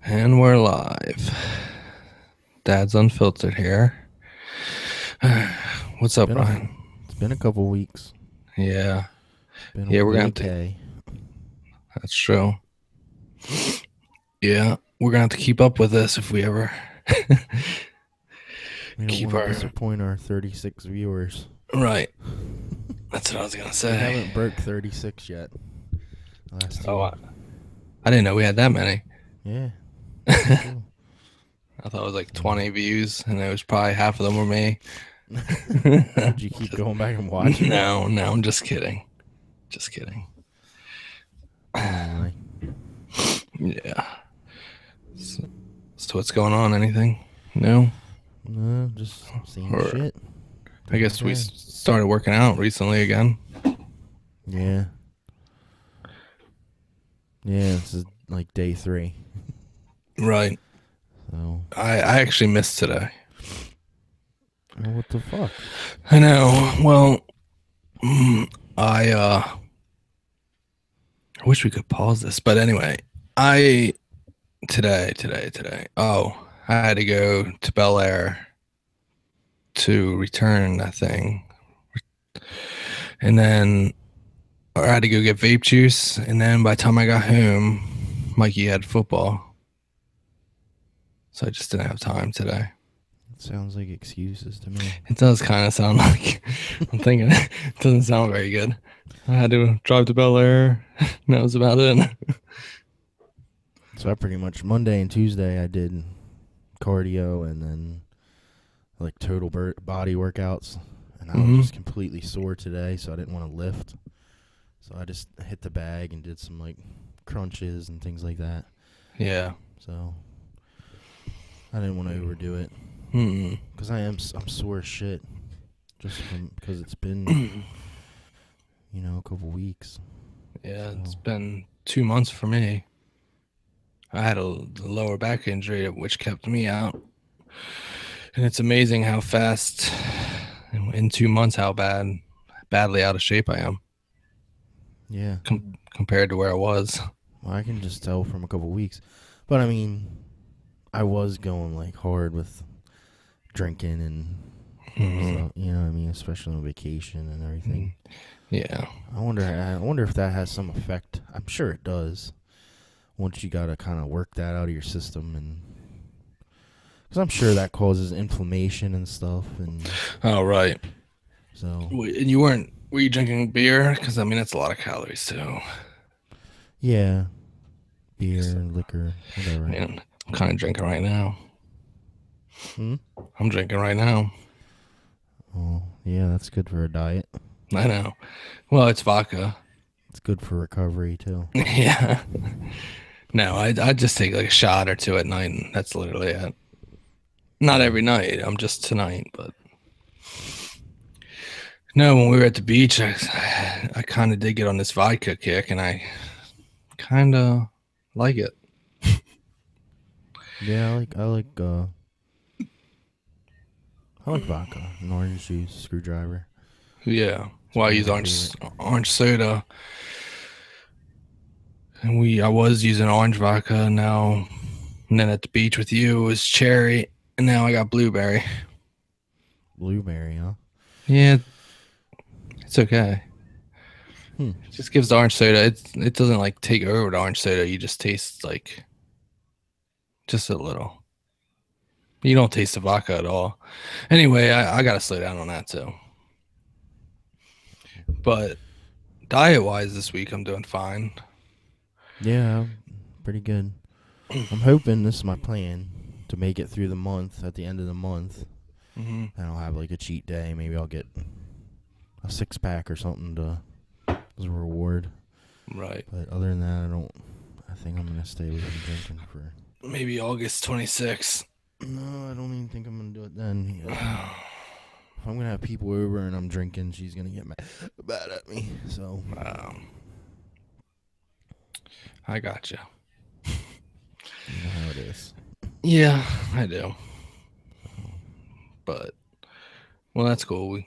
And we're live. Dad's Unfiltered here. What's up, Been a Ryan? it's been a couple weeks. Yeah. Been Yeah, a we're gonna have to. vacay. That's true. Yeah, we're gonna have to keep up with this if we ever We don't keep want to our. disappoint our 36 viewers. Right. That's what I was gonna We say. haven't broke 36 yet. Last Oh, two. I didn't know we had that many. Yeah. Me I too. thought it was like So, 20 views, and it was probably half of them were me. did you keep going back and watching? No, I'm just kidding. Just kidding. Anyway. Yeah. So what's going on? Anything? No. No, just same Or shit. I guess we started working out recently again. Yeah. Yeah, this is like day 3. Right. So, I actually missed today. well, what the fuck? I know. Well, I wish we could pause this, but anyway, I today. Oh, I had to go to Bel Air to return that thing, and then I had to go get vape juice, and then by the time I got home, Mikey had football, so I just didn't have time today. It sounds like excuses to me. It does kind of sound like I'm thinking it doesn't sound very good. I had to drive to Bel Air. That was about it. So I pretty much Monday and Tuesday I did cardio and then like total body workouts, and I was just completely sore today, so I didn't want to lift. So I just hit the bag and did some like crunches and things like that. Yeah. So I didn't want to overdo it because I'm sore as shit just because it's been a couple weeks. Yeah, So. it's been 2 months for me. I had a lower back injury, which kept me out. And it's amazing how fast, in 2 months, how badly out of shape I am. Yeah. Compared to where I was. Well, I can just tell from a couple weeks. But I mean, I was going like hard with drinking and stuff, you know what I mean, especially on vacation and everything. Yeah. I wonder if that has some effect. I'm sure it does. Once you got to kind of work that out of your system, and because I'm sure that causes inflammation and stuff. And oh, right. So. And were you drinking beer? Because I mean, that's a lot of calories too. Yeah. Beer, liquor, whatever. I mean, I'm kind of drinking right now. Hmm? I'm drinking right now. Oh, yeah, that's good for a diet. I know. Well, it's vodka. It's good for recovery too. Yeah. No, I just take like a shot or two at night, and that's literally it. Not every night. I'm just tonight, but no. When we were at the beach, I kind of did get on this vodka kick, and I kind of like it. Yeah, I like vodka, an orange juice, screwdriver. Yeah. Well, I use orange soda, and I was using orange vodka now, and then at the beach with you it was cherry, and now I got blueberry. Blueberry, huh? Yeah, it's okay. Hmm. It just gives the orange soda. It doesn't like take over the orange soda. You just taste like just a little. You don't taste the vodka at all. Anyway, I gotta slow down on that too. But diet wise, this week I'm doing fine. Yeah, pretty good. I'm hoping this is my plan to make it through the month. At the end of the month, and I'll have like a cheat day. Maybe I'll get a 6-pack or something as a reward. Right. But other than that, I think I'm gonna stay with drinking for maybe August 26th. No, I don't even think I'm gonna do it then. If I'm gonna have people over and I'm drinking, she's gonna get mad at me. So I got you. You know how it is. Yeah, I do. But well, that's cool.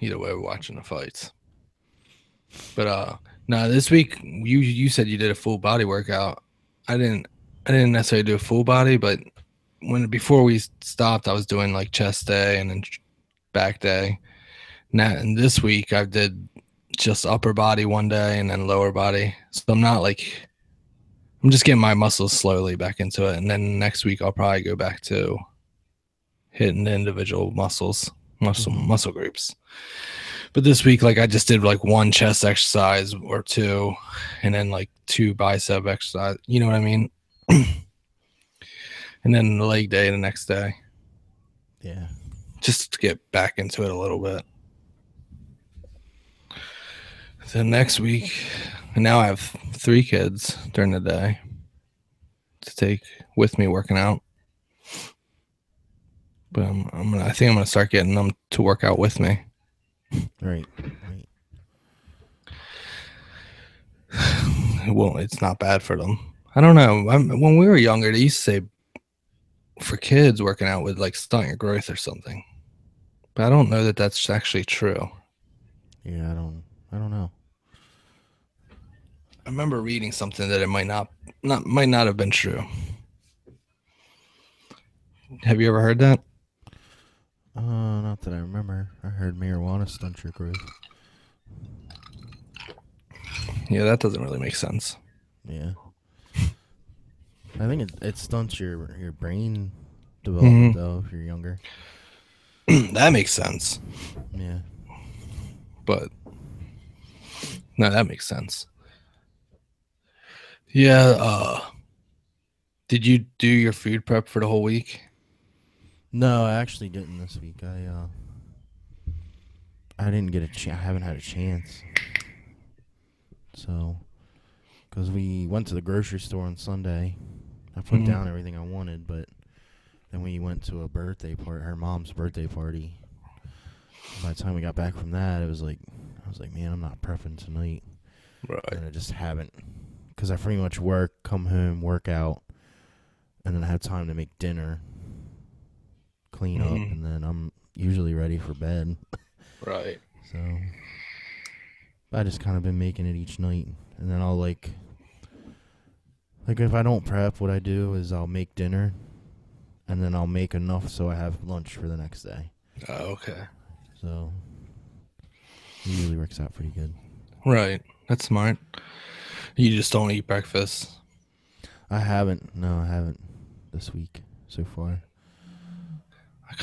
Either way, we're watching the fights. But no, this week you said you did a full body workout. I didn't. I didn't necessarily do a full body, but before we stopped, I was doing like chest day and then back day. Now, and this week I did just upper body one day and then lower body. So I'm just getting my muscles slowly back into it, and then next week I'll probably go back to hitting the individual muscle groups. But this week, like I just did like one chest exercise or two, and then like two bicep exercise. You know what I mean? And then the leg day the next day. Yeah. Just to get back into it a little bit. Then next week, and now I have 3 kids during the day to take with me working out. But I think I'm gonna start getting them to work out with me. Right. Well, it's not bad for them. I don't know. When we were younger, they used to say for kids working out would like stunt your growth or something. But I don't know that that's actually true. Yeah, I don't know. I remember reading something that it might not have been true. Have you ever heard that? Not that I remember. I heard marijuana stunts your growth. Yeah, that doesn't really make sense. Yeah. I think it stunts your brain development though if you're younger. That makes sense. Yeah. But no, that makes sense. Yeah, did you do your food prep for the whole week? No, I actually didn't this week. I didn't get I haven't had a chance. So, because we went to the grocery store on Sunday, I put down everything I wanted, but then we went to a birthday party, her mom's birthday party. By the time we got back from that, I was like, man, I'm not prepping tonight. Right. And I just haven't, because I pretty much work, come home, work out, and then I have time to make dinner, clean up, and then I'm usually ready for bed. Right. So I just kind of been making it each night, and then I'll like if I don't prep, what I do is I'll make dinner, and then I'll make enough so I have lunch for the next day. Oh, okay. So it usually works out pretty good. Right. That's smart. You just don't eat breakfast. I haven't. No, I haven't this week so far.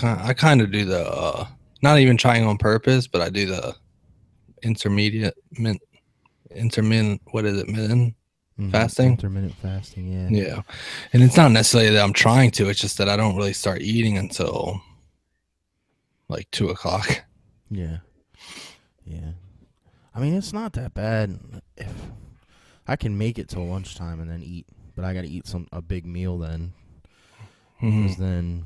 I kind of do the not even trying on purpose, but I do the intermittent. What is it? Fasting. Intermittent fasting. Yeah. Yeah, and it's not necessarily that I'm trying to. It's just that I don't really start eating until like 2:00. Yeah. Yeah. I mean, it's not that bad if I can make it till lunchtime and then eat, but I got to eat a big meal then. Because then,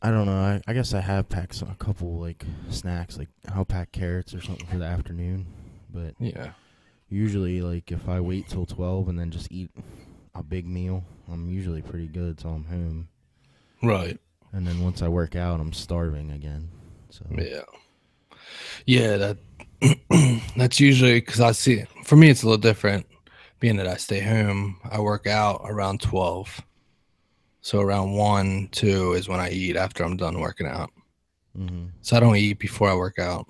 I don't know, I guess I have packed a couple, like, snacks, like, I'll pack carrots or something for the afternoon, but yeah, usually, like, if I wait till 12 and then just eat a big meal, I'm usually pretty good till I'm home. Right. And then once I work out, I'm starving again. So yeah, that's usually because I see. For me, it's a little different, being that I stay home. I work out around 12, so around 1, 2 is when I eat after I'm done working out. So I don't eat before I work out.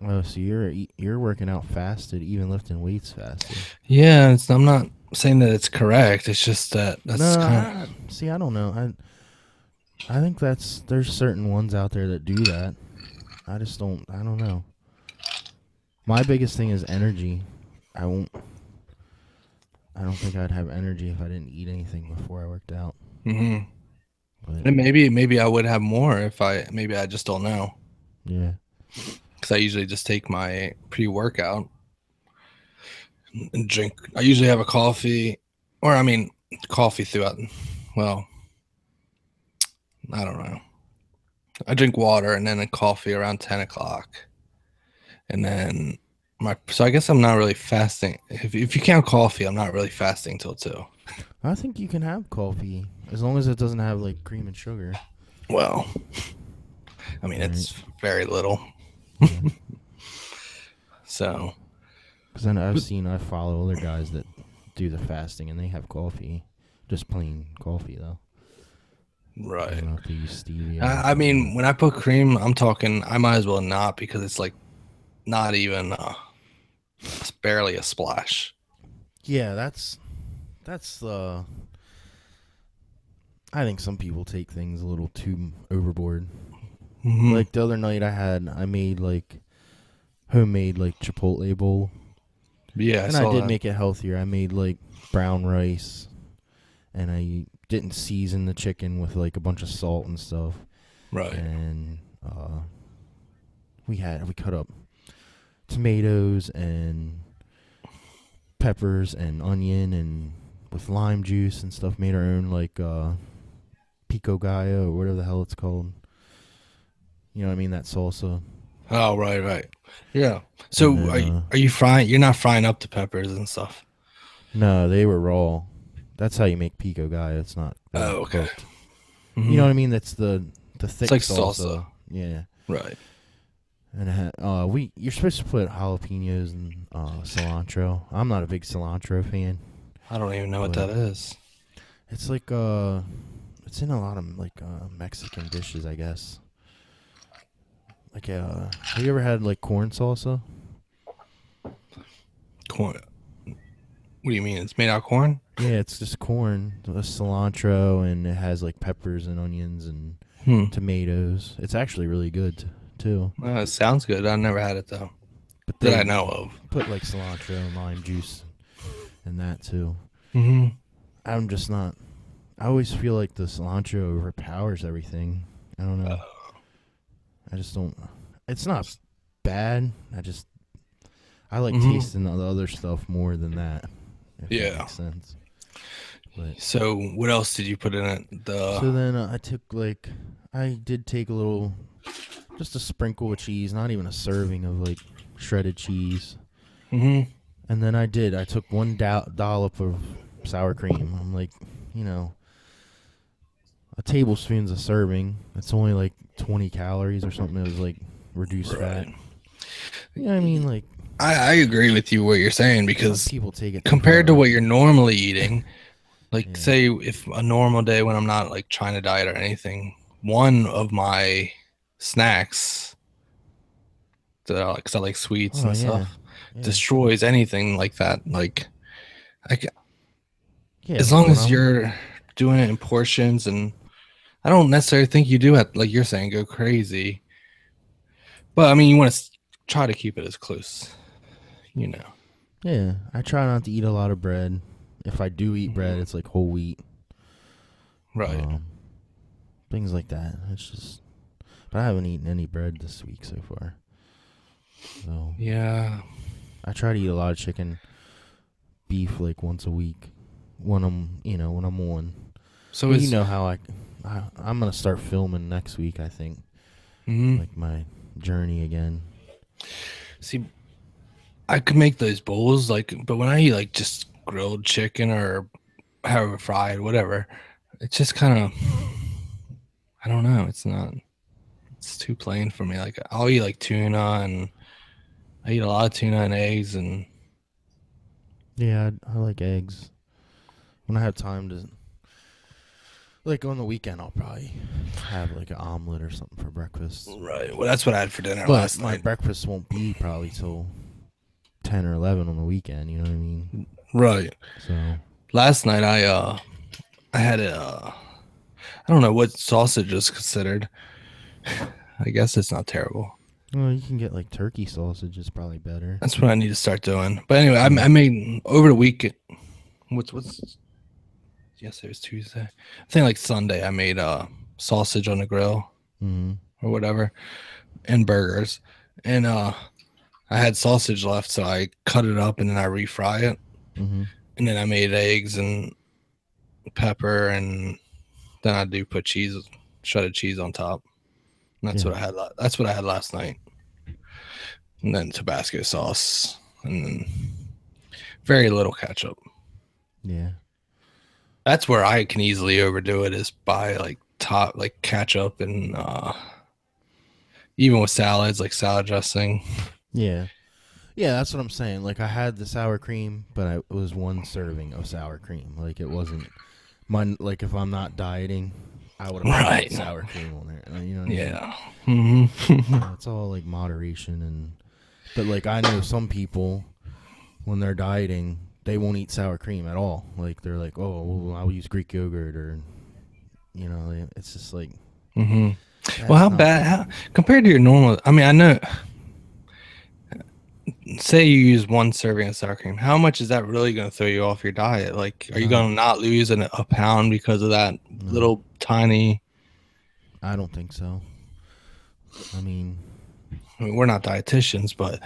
Oh, so you're working out fasted, even lifting weights fasted. Yeah, I'm not saying that it's correct. It's just that's kind of. See, I don't know. I think there's certain ones out there that do that. I don't know. My biggest thing is energy. I don't think I'd have energy if I didn't eat anything before I worked out. And maybe I would have more if I just don't know. Yeah. Because I usually just take my pre-workout and drink. I usually have a coffee, coffee throughout. Well, I don't know. I drink water and then a coffee around 10:00, and then so I guess I'm not really fasting. If you count coffee, I'm not really fasting till 2. I think you can have coffee as long as it doesn't have like cream and sugar. Well, I mean, it's very little. So, because then I follow other guys that do the fasting, and they have coffee, just plain coffee though. I Right. don't know if they use stevia or I anything. mean, when I put cream, I'm talking. I might as well not because it's like not even. It's barely a splash. Yeah, that's I think some people take things a little too overboard. Hmm. Like the other night, I made like homemade like Chipotle bowl, Yeah, I and I saw did that. make it healthier. I made like brown rice, and I didn't season the chicken with like a bunch of salt and stuff. Right. And we cut up tomatoes and peppers and onion and with lime juice and stuff. Made our own like pico gallo or whatever the hell it's called. You know what I mean? That salsa. Oh, right, right. Yeah. And So then are you frying? You're not frying up the peppers and stuff. no, they were raw. That's how you make pico gallo. It's not. They're Oh, not okay. cooked. You know Hmm. what I mean? That's the It's thick like salsa. salsa. Yeah. Right. And you're supposed to put jalapenos and cilantro. I'm not a big cilantro fan, I don't even know what but that is. it's like it's in a lot of like Mexican dishes, I guess. Like have you ever had like corn salsa? Corn. What do you mean? It's made out of corn? Yeah, it's just corn, with cilantro, and it has like peppers and onions and Hmm. tomatoes. It's actually really good too. It sounds good. I've never had it though. But That I they know of. put like cilantro and lime juice and that too. Hmm. I'm just not. I always feel like the cilantro overpowers everything. I don't know. I just don't. It's not bad. I like Hmm. tasting the other stuff more than that. If that Yeah. makes sense. But So what else did you put in it? so then I did take a little, just a sprinkle of cheese, not even a serving of like shredded cheese. Hmm. And then I took one dollop of sour cream. I'm like, you know, a tablespoon's a serving. It's only like 20 calories or something. It was like reduced fat. Right. You know what I mean? Like, I agree with you what you're saying some because people take it too compared to far. what you're normally eating, like Yeah. say if a normal day when I'm not like trying to diet or anything, one of my snacks, because I like sweets Oh and yeah. stuff, Yeah. destroys anything like that. Like, Yeah. as long When as I'm you're doing it in portions, and I don't necessarily think you do have, like you're saying, go crazy. But I mean, you want to try to keep it as close, you know. Yeah, I try not to eat a lot of bread. If I do eat bread, Mhm. it's like whole wheat. Right. Um, things like that. It's just, but I haven't eaten any bread this week so far. So Yeah. I try to eat a lot of chicken, beef like once a week when when I'm on. So Well, you is know how I'm gonna start filming next week. I think mhm. like my journey again. See, I could make those bowls like, but when I eat like just grilled chicken or however fried, whatever, it's just kind of, I don't know. It's not. It's too plain for me. Like I'll eat like tuna, and I eat a lot of tuna and eggs, and Yeah, I like eggs. When I have time to, like on the weekend, I'll probably have like an omelet or something for breakfast. right. Well, that's what I had for dinner But last my night. breakfast won't be probably till 10 or 11 on the weekend. You know what I mean? Right. So Last night I had a I don't know what sausage is considered. I guess it's not terrible. well, you can get like turkey sausage. Is probably better. That's what I need to start doing. But anyway, I, Yeah. I made over the week. What's yesterday was Tuesday. I think like Sunday I made sausage on the grill Mm-hmm. or whatever and burgers. And I had sausage left, so I cut it up and then I refry it. Mm-hmm. And then I made eggs and pepper, and then I do put cheese, shredded cheese on top. And that's Yeah. what I had. That's what I had last night. And then Tabasco sauce, and then very little ketchup. Yeah. That's where I can easily overdo it, is by like top like ketchup and even with salads like salad dressing. Yeah. Yeah, that's what I'm saying. Like I had the sour cream, but it was one serving of sour cream. Like it wasn't mine. Like if I'm not dieting, I would have put that Right. sour cream on there. You know what I mean? Yeah. Hmm. So it's all like moderation but like I know some people when they're dieting, they won't eat sour cream at all. Like they're like, oh, well, I'll use Greek yogurt or it's just like Hmm. Well, that's how not. bad compared to your normal? I mean, I know. Say you use one serving of sour cream, how much is that really going to throw you off your diet? Like, are you No, going to not lose a pound because of that no, little tiny? I don't think so. I mean, I mean, we're not dietitians, but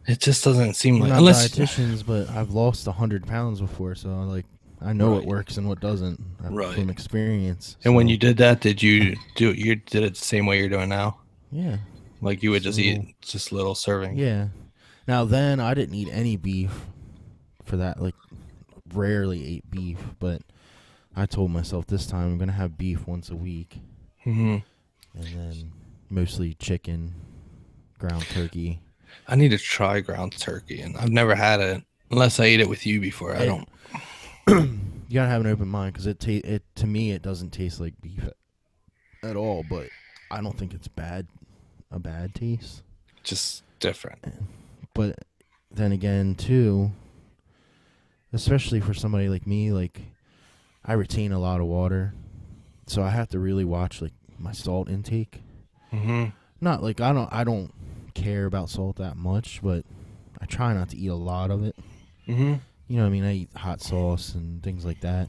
it just doesn't seem we're like not unless dietitians, but I've lost 100 pounds before, so like I know what right, works and what doesn't right. from experience. And when you So did that, did you did it the same way you're doing now? yeah, Like you would just a just little. eat just little servings. Yeah. Now then, I didn't eat any beef for that. Like rarely ate beef, but I told myself this time I'm gonna have beef once a week, Hmm. and then mostly chicken, ground turkey. I need to try ground turkey, and I've never had it unless I ate it with you before. I It don't. you gotta have an open mind because it to me it doesn't taste like beef at all. But I don't think it's a bad taste. Just different. But then again, too, especially for somebody like me, like I retain a lot of water, so I have to really watch like my salt intake. Hmm. Not like I don't care about salt that much, but I try not to eat a lot of it. Hmm. You know what I mean? I eat hot sauce and things like that,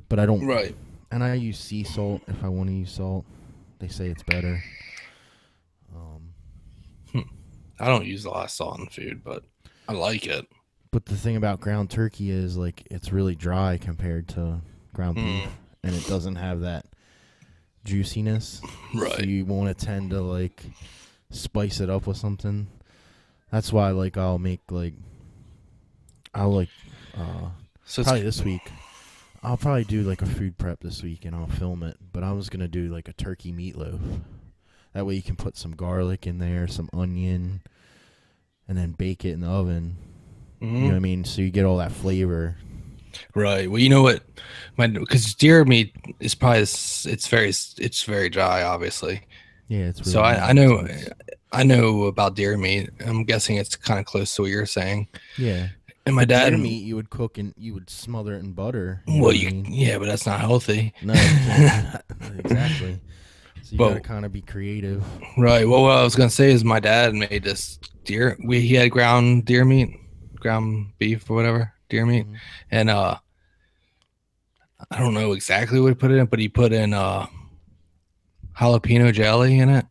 but I don't. Right. And I use sea salt if I want to use salt. They say it's better. Hmm. I don't use a lot of salt in food, but I like it. But the thing about ground turkey is like it's really dry compared to ground beef, Mm, and it doesn't have that juiciness. So right. you want to tend to like spice it up with something. That's why like I'll like So it's probably this week. I'll probably do like a food prep this week and I'll film it. But I was gonna do like a turkey meatloaf. That way you can put some garlic in there, some onion, and then bake it in the oven. You know what I mhm. mean? So you get all that flavor. Right. Well, you know what? My because deer meat is probably it's very dry, obviously. Yeah, it's So really I meaty. So know it's I know about deer meat. I'm guessing it's kind of close to what you're saying. yeah. And my But dad, deer meat you would cook and you would smother it in butter. You know well, what I you mean? yeah, but that's not healthy. No, you can't do that. Exactly. So you got to But kind of be creative. right. Well, what I was gonna say is my dad made this deer. He had ground deer meat, ground beef or whatever deer meat, Hmm. and I don't know exactly what he put in, but he put in jalapeno jelly in it,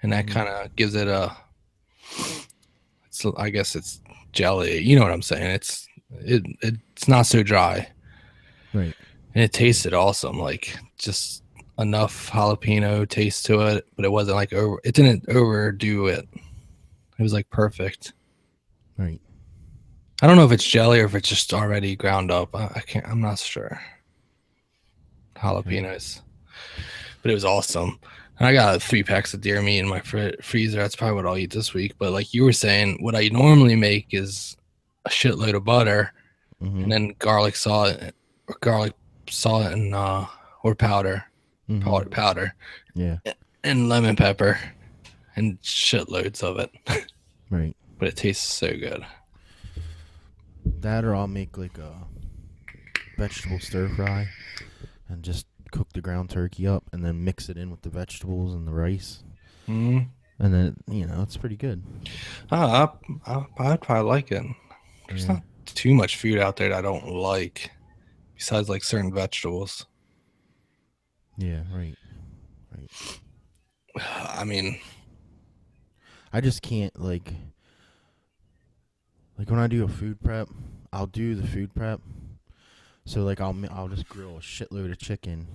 and that Hmm. kind of gives it a. It's I guess it's jelly. You know what I'm saying? It's not so dry, Right. and it tasted awesome. Like just enough jalapeno taste to it, but it wasn't like over. It didn't overdo it. It was like perfect. Right. I don't know if it's jelly or if it's just already ground up. I can't. I'm not sure. Okay. Jalapenos, but it was awesome. And I got 3 packs of deer meat in my freezer. That's probably what I'll eat this week. But like you were saying, what I normally make is a shitload of butter Hmm. and then garlic salt and or Hmm. powder, Yeah. and lemon pepper, and shitloads of it. Right. But it tastes so good. That or I'll make like a vegetable stir fry and just cook the ground turkey up and then mix it in with the vegetables and the rice. Mm. And then, it's pretty good. I'd probably like it. There's Yeah. not too much food out there that I don't like, besides like certain vegetables. Yeah, right. Right. I mean, I just can't like when I do a food prep, I'll do the food prep. So like I'll just grill a shitload of chicken,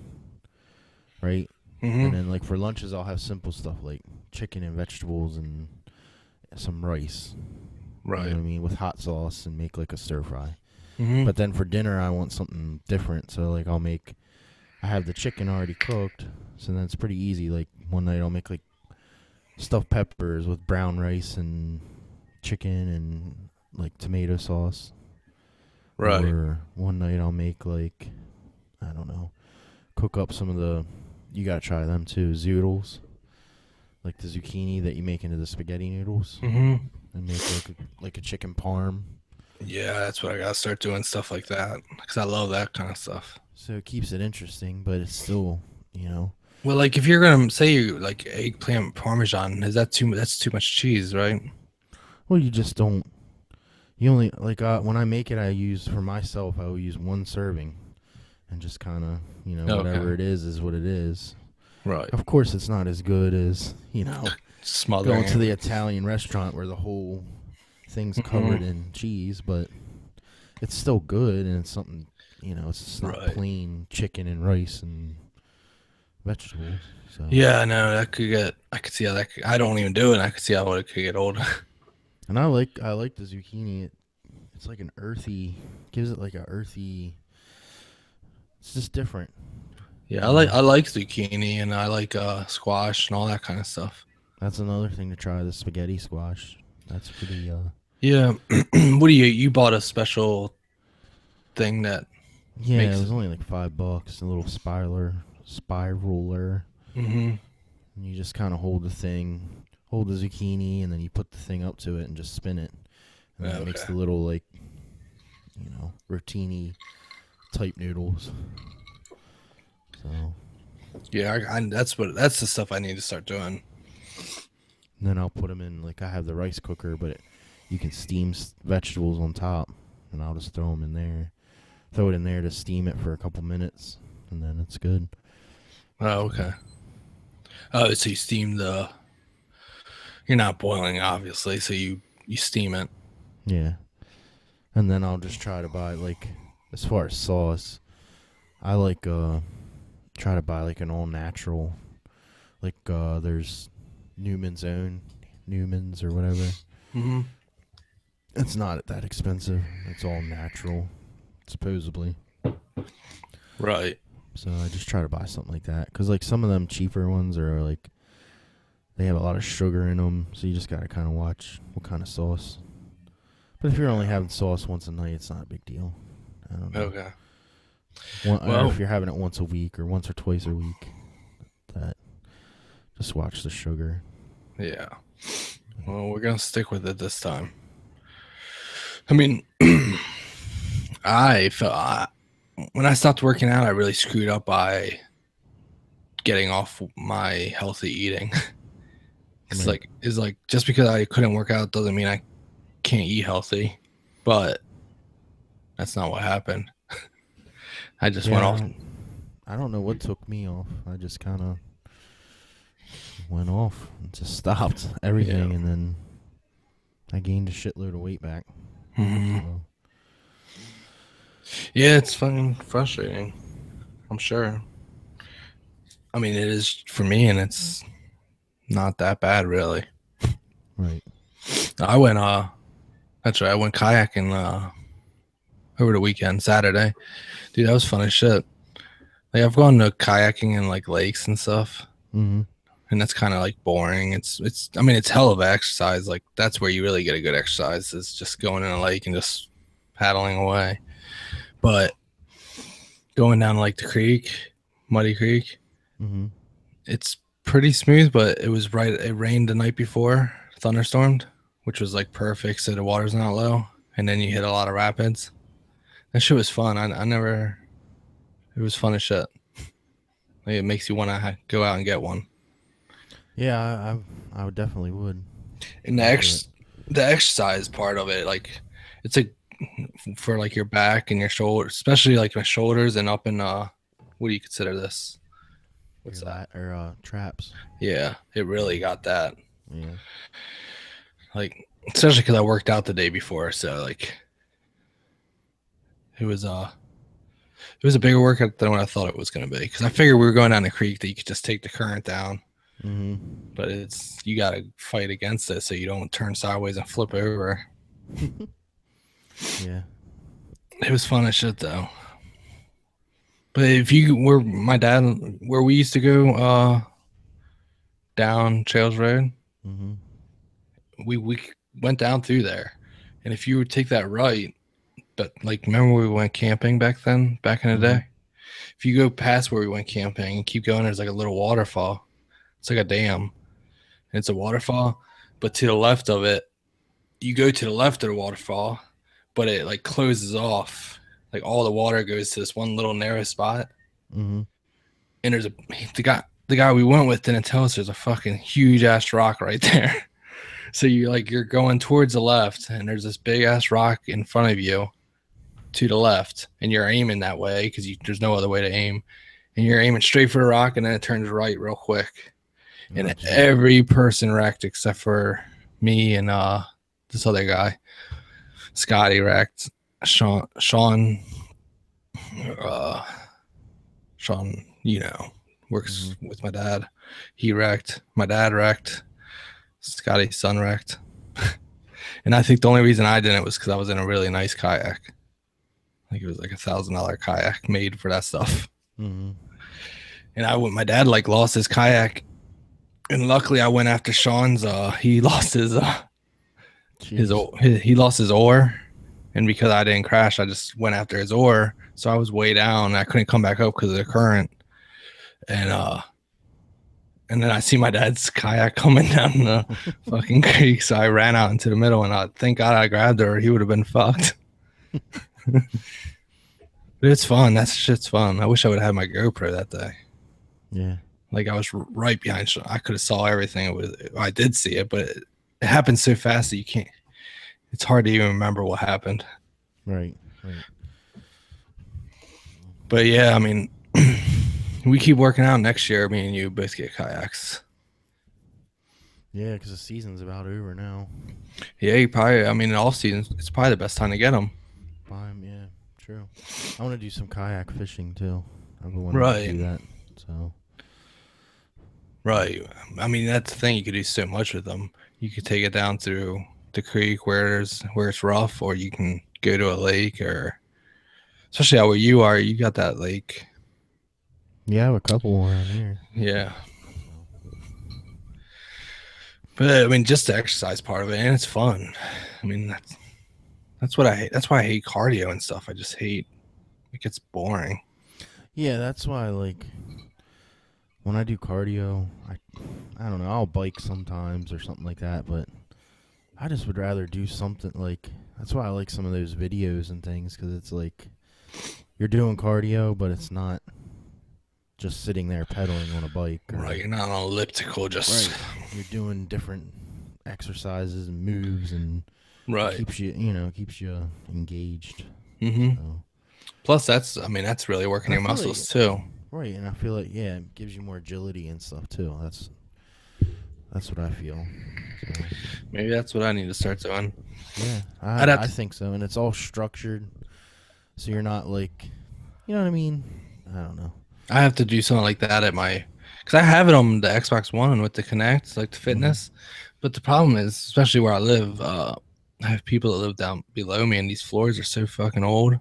right? hmm And then like for lunches I'll have simple stuff like chicken and vegetables and some rice. You know right. what I mean? With hot sauce and make like a stir fry. hmm But then for dinner I want something different. So like I have the chicken already cooked, so then it's pretty easy. Like one night I'll make like stuffed peppers with brown rice and chicken and like tomato sauce. Right. Or one night I'll make like, I don't know, cook up some of the, you gotta try them too, zoodles, like the zucchini that you make into the spaghetti noodles, Hmm. and make like a chicken parm. Yeah, that's what I gotta start doing, stuff like that, because I love that kind of stuff. So it keeps it interesting, but it's still, you know, Well, like if you're gonna say you like eggplant parmesan, is that too? That's too much cheese, right? well, you just don't. You only like when I make it, I use for myself. I will use one serving, and just kind of, whatever Okay. it is what it is. Right. Of course, it's not as good as Smothering going to the it. Italian restaurant where the whole thing's Hmm. covered in cheese, but it's still good, and it's something, it's just not Right. plain chicken and rice and vegetables. So, Yeah, no, that could get. I could see how that. I don't even do it. I could see how it could get old. and I like the zucchini. It's like an earthy, gives it like a earthy. It's just different, Yeah, you know. I like zucchini and I like squash and all that kind of stuff. That's another thing to try, the spaghetti squash. That's pretty. Yeah. What do you bought a special thing that Yeah, it makes it? was only like $5. A little spiraler. Hmm. And you just kind of hold the zucchini, and then you put the thing up to it and just spin it, and then it makes Okay. the little like, rotini type noodles. So Yeah, that's the stuff I need to start doing. and then I'll put them in, like, I have the rice cooker, but you can steam vegetables on top, and I'll just throw them in there, throw it in there to steam it for a couple minutes, and then it's good. Oh, okay. Oh, so you steam the. You're not boiling, obviously, so you steam it. Yeah, and then I'll just try to buy, like, as far as sauce, I like try to buy like an all natural, like there's Newman's Own, Newman's or whatever. Hmm. It's not that expensive. It's all natural, supposedly. Right. So I just try to buy something like that, because like some of them cheaper ones are like, they have a lot of sugar in them, so you just gotta kind of watch what kind of sauce. But if you're only Yeah. having sauce once a night, it's not a big deal. I don't know. Okay. Or Well, if you're having it once a week or once or twice a week, that just watch the sugar. yeah. Well, we're gonna stick with it this time. I mean, I felt when I stopped working out, I really screwed up by getting off my healthy eating. Right. It's like just because I couldn't work out doesn't mean I can't eat healthy, but that's not what happened. I just went Yeah, off. I don't know what took me off. I just kind of went off and just stopped Yeah. everything, and then I gained a shitload of weight back. Hmm. So, Yeah, it's fucking frustrating. I'm sure. I mean, it is for me, and it's not that bad, really. right. I went, that's right. I went kayaking over the weekend, Saturday. Dude, that was fun as shit. Like I've gone to kayaking in like lakes and stuff, Mm-hmm. and that's kind of like boring. It's. I mean, it's hell of an exercise. Like that's where you really get a good exercise. Is just going in a lake and just paddling away. But going down like the creek, Muddy Creek, Mm-hmm. it's pretty smooth. But it was right. It rained the night before, thunderstormed, which was like perfect. So the water's not low, and then you hit a lot of rapids. That shit was fun. I never. It was fun as shit. Like, it makes you want to go out and get one. Yeah, I would definitely would And look into it. the exercise part of it, like it's a for like your back and your shoulders, especially like my shoulders and up in what do you consider this? What's Your that? traps. Yeah, it really got that. Yeah. Like especially because I worked out the day before, so like it was it was a bigger workout than what I thought it was gonna be. Because I figured we were going down the creek that you could just take the current down, Mm-hmm. but it's you got to fight against it so you don't turn sideways and flip over. Yeah. It was fun as shit though. But if you were my dad, where we used to go down Trails Road, Mm-hmm. we went down through there, and if you would take that right, but like remember we went camping back then, back in the Mm-hmm. day. If you go past where we went camping and keep going, there's like a little waterfall. It's like a dam. And it's a waterfall, but to the left of it, you go to the left of the waterfall, but it like closes off. Like all the water goes to this one little narrow spot. Mm-hmm. And there's the guy we went with didn't tell us there's a fucking huge ass rock right there. So you're going towards the left, and there's this big ass rock in front of you to the left, and you're aiming that way because there's no other way to aim, and you're aiming straight for the rock, and then it turns right real quick, and every person wrecked except for me and this other guy, Scotty wrecked, Sean, works with my dad. He wrecked. My dad wrecked. Scotty's son wrecked. And I think the only reason I didn't was because I was in a really nice kayak. Like it was like $1,000 kayak made for that stuff. Mm-hmm. And my dad like lost his kayak, and luckily I went after Sean's. He lost he lost his oar, and because I didn't crash, I just went after his oar. So I was way down. And I couldn't come back up because of the current, and then I see my dad's kayak coming down the fucking creek. So I ran out into the middle, and thank God I grabbed her. He would have been fucked. But it's fun. That shit's fun. I wish I would have had my GoPro that day. Yeah. Like I was right behind. I could have saw everything. I did see it, but it happened so fast that you can't. It's hard to even remember what happened. Right. But yeah, I mean, we keep working out next year. Me and you both get kayaks. Yeah, because the season's about over now. Yeah, you probably. I mean, in all seasons, it's probably the best time to get them. Yeah, true. I want to do some kayak fishing too. I've been wanting to do that. So. Right. I mean, that's the thing. You could do so much with them. You could take it down through the creek where it's rough, or you can go to a lake, or especially out where you are. You got that lake. Yeah, I have a couple around here. Yeah. But I mean, just the exercise part of it, and it's fun. I mean, that's what I hate. That's why I hate cardio and stuff. I just hate it gets boring. Yeah, that's why when I do cardio, I don't know, I'll bike sometimes or something like that, but I just would rather do something that's why I like some of those videos and things, because it's like you're doing cardio, but it's not just sitting there pedaling on a bike. Right, you're not on elliptical, just right. You're doing different exercises and moves, and right keeps you engaged. Mm-hmm. So. Plus, that's really working your muscles too. Right, and I feel like it gives you more agility and stuff too. That's what I feel. So. Maybe that's what I need to start doing. Yeah, I think so, and it's all structured, so you're not like, you know what I mean? I don't know. I have to do something like that because I have it on the Xbox One with the Kinect, like the fitness. But the problem is, especially where I live, I have people that live down below me, and these floors are so fucking old.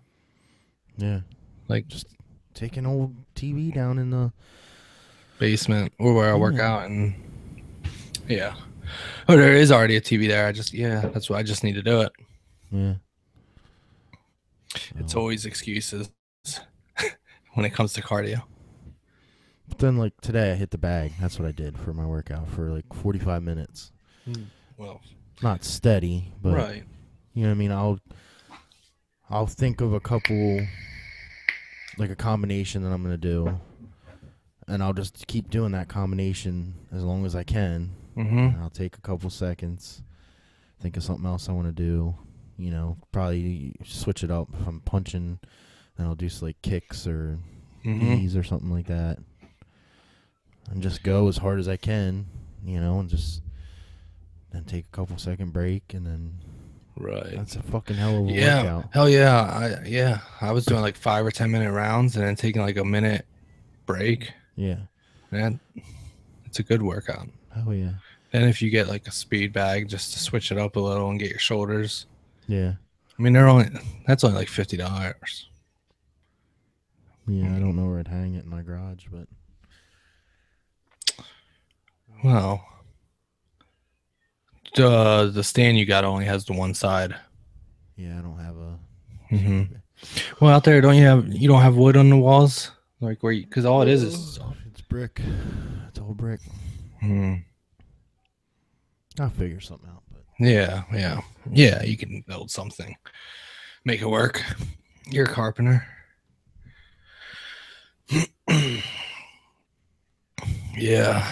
Yeah, like just take an old TV down in the basement or where I work out, and oh, there is already a TV there. That's why I just need to do it. Yeah, it's always excuses when it comes to cardio. But then, like today, I hit the bag. That's what I did for my workout for like 45 minutes. Well, not steady, but right. You know what I mean? I'll think of a couple, like a combination that I'm gonna do, and I'll just keep doing that combination as long as I can. Mm-hmm. I'll take a couple seconds, think of something else I want to do. You know, probably switch it up. If I'm punching, then I'll do like kicks or knees or something like that. And just go as hard as I can, you know, and then take a couple second break, and then that's a fucking hell of a workout. Hell yeah. I was doing like 5 or 10 minute rounds and then taking like a minute break. Yeah. Man, it's a good workout. Oh yeah. And if you get like a speed bag just to switch it up a little and get your shoulders. Yeah. I mean, that's only like $50. Yeah, I don't know where I'd hang it in my garage, but well, The stand you got only has the one side. Yeah, I don't have a. Hmm. Well, out there, you don't have wood on the walls, like where you, because all it is. It's brick. It's all brick. Hmm. I'll figure something out. But Yeah. You can build something, make it work. You're a carpenter. Yeah,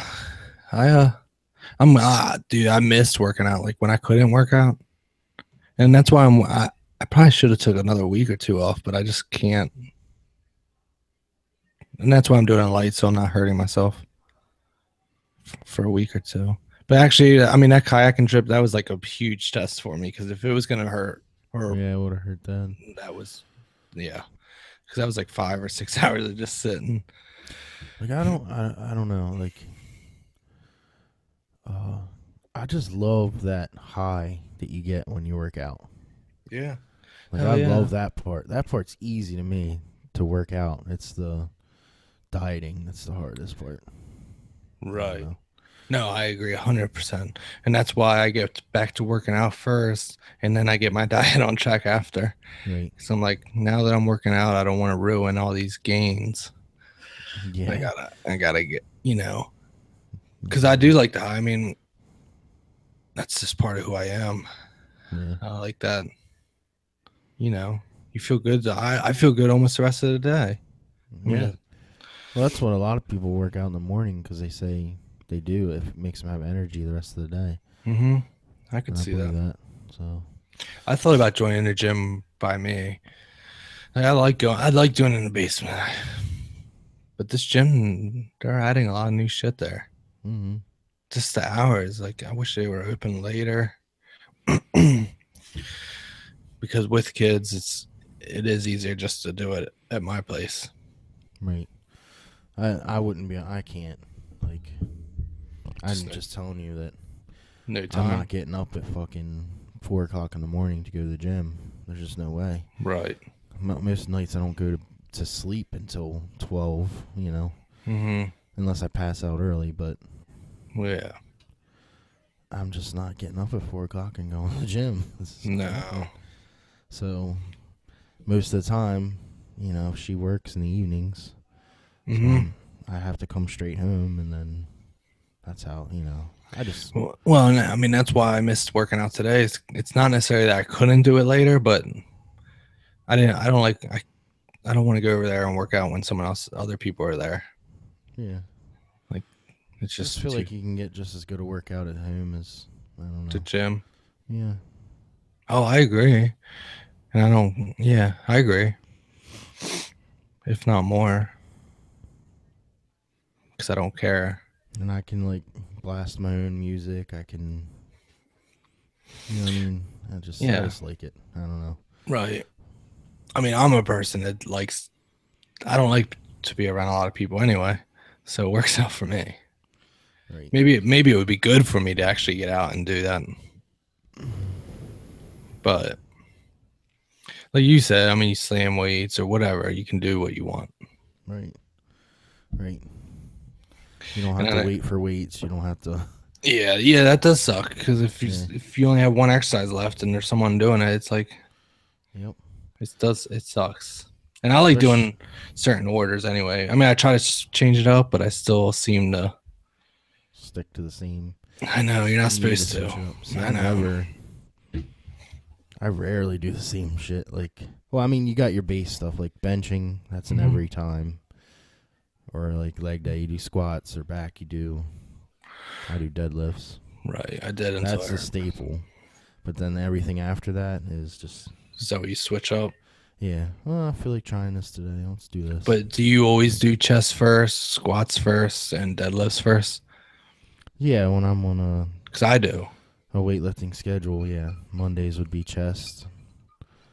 dude, I missed working out, like when I couldn't work out, and that's why I probably should have took another week or two off, but I just can't, and that's why I'm doing it light, so I'm not hurting myself for a week or two. But actually, I mean, that kayaking trip, that was like a huge test for me, because if it was gonna hurt, or yeah, it would have hurt then. that was, yeah, because that was like 5 or 6 hours of just sitting. Like I don't know. Like, I just love that high that you get when you work out. Yeah. Like I love that part. That part's easy to me to work out. It's the dieting that's the hardest part. Right. No, I agree 100%. And that's why I get back to working out first, and then I get my diet on track after. Right. So I'm like, now that I'm working out, I don't want to ruin all these gains. Yeah. I gotta get, because I do like the high. I mean, that's just part of who I am. Yeah. I like that. You feel good. I feel good almost the rest of the day. Yeah. Well, that's what a lot of people work out in the morning because they say they do. It makes them have energy the rest of the day. Mm-hmm. I could see that. So I thought about joining a gym by me. Like, I like doing it in the basement. But this gym, they're adding a lot of new shit there. Mm-hmm. Just the hours. Like, I wish they were open later. Because with kids, it is easier just to do it at my place. Right. I wouldn't be. I can't. Like, I'm just telling you that. No time. I'm not getting up at fucking 4 o'clock in the morning to go to the gym. There's just no way. Right. Most nights I don't go to sleep until 12. Mm-hmm. Unless I pass out early, but. Yeah. I'm just not getting up at 4 o'clock and going to the gym. No. So, most of the time, she works in the evenings. Mm-hmm. So I have to come straight home, and then that's how, I just... Well, I mean, that's why I missed working out today. It's not necessarily that I couldn't do it later, but I don't want to go over there and work out when other people are there. Yeah. Like, it's just... I feel like you can get just as good a workout at home as, I don't know. The gym. Yeah. Oh, I agree. And I agree. If not more. Because I don't care. And I can, like, blast my own music. I can, you know what I mean? I just like it. I don't know. Right. I mean, I'm a person that I don't like to be around a lot of people anyway. So it works out for me. Right. Maybe it would be good for me to actually get out and do that. But like you said, I mean, you slam weights or whatever, you can do what you want. Right. You don't have to wait for weights. You don't have to. Yeah, that does suck because if you only have one exercise left and there's someone doing it, it's like, yep, it sucks. And I like doing certain orders anyway. I mean, I try to change it up, but I still seem to stick to the same. I know you're not supposed to. I know. I rarely do the same shit. Like, well, I mean, you got your base stuff like benching. That's an every time. Or like leg day, you do squats, or back, I do deadlifts. Right, I did. That's a staple. But then everything after that is just. Is that what you switch up? Yeah. Well, I feel like trying this today. Let's do this. But do you always do chest first, squats first, and deadlifts first? Yeah, when I'm on because I do. A weightlifting schedule, yeah. Mondays would be chest.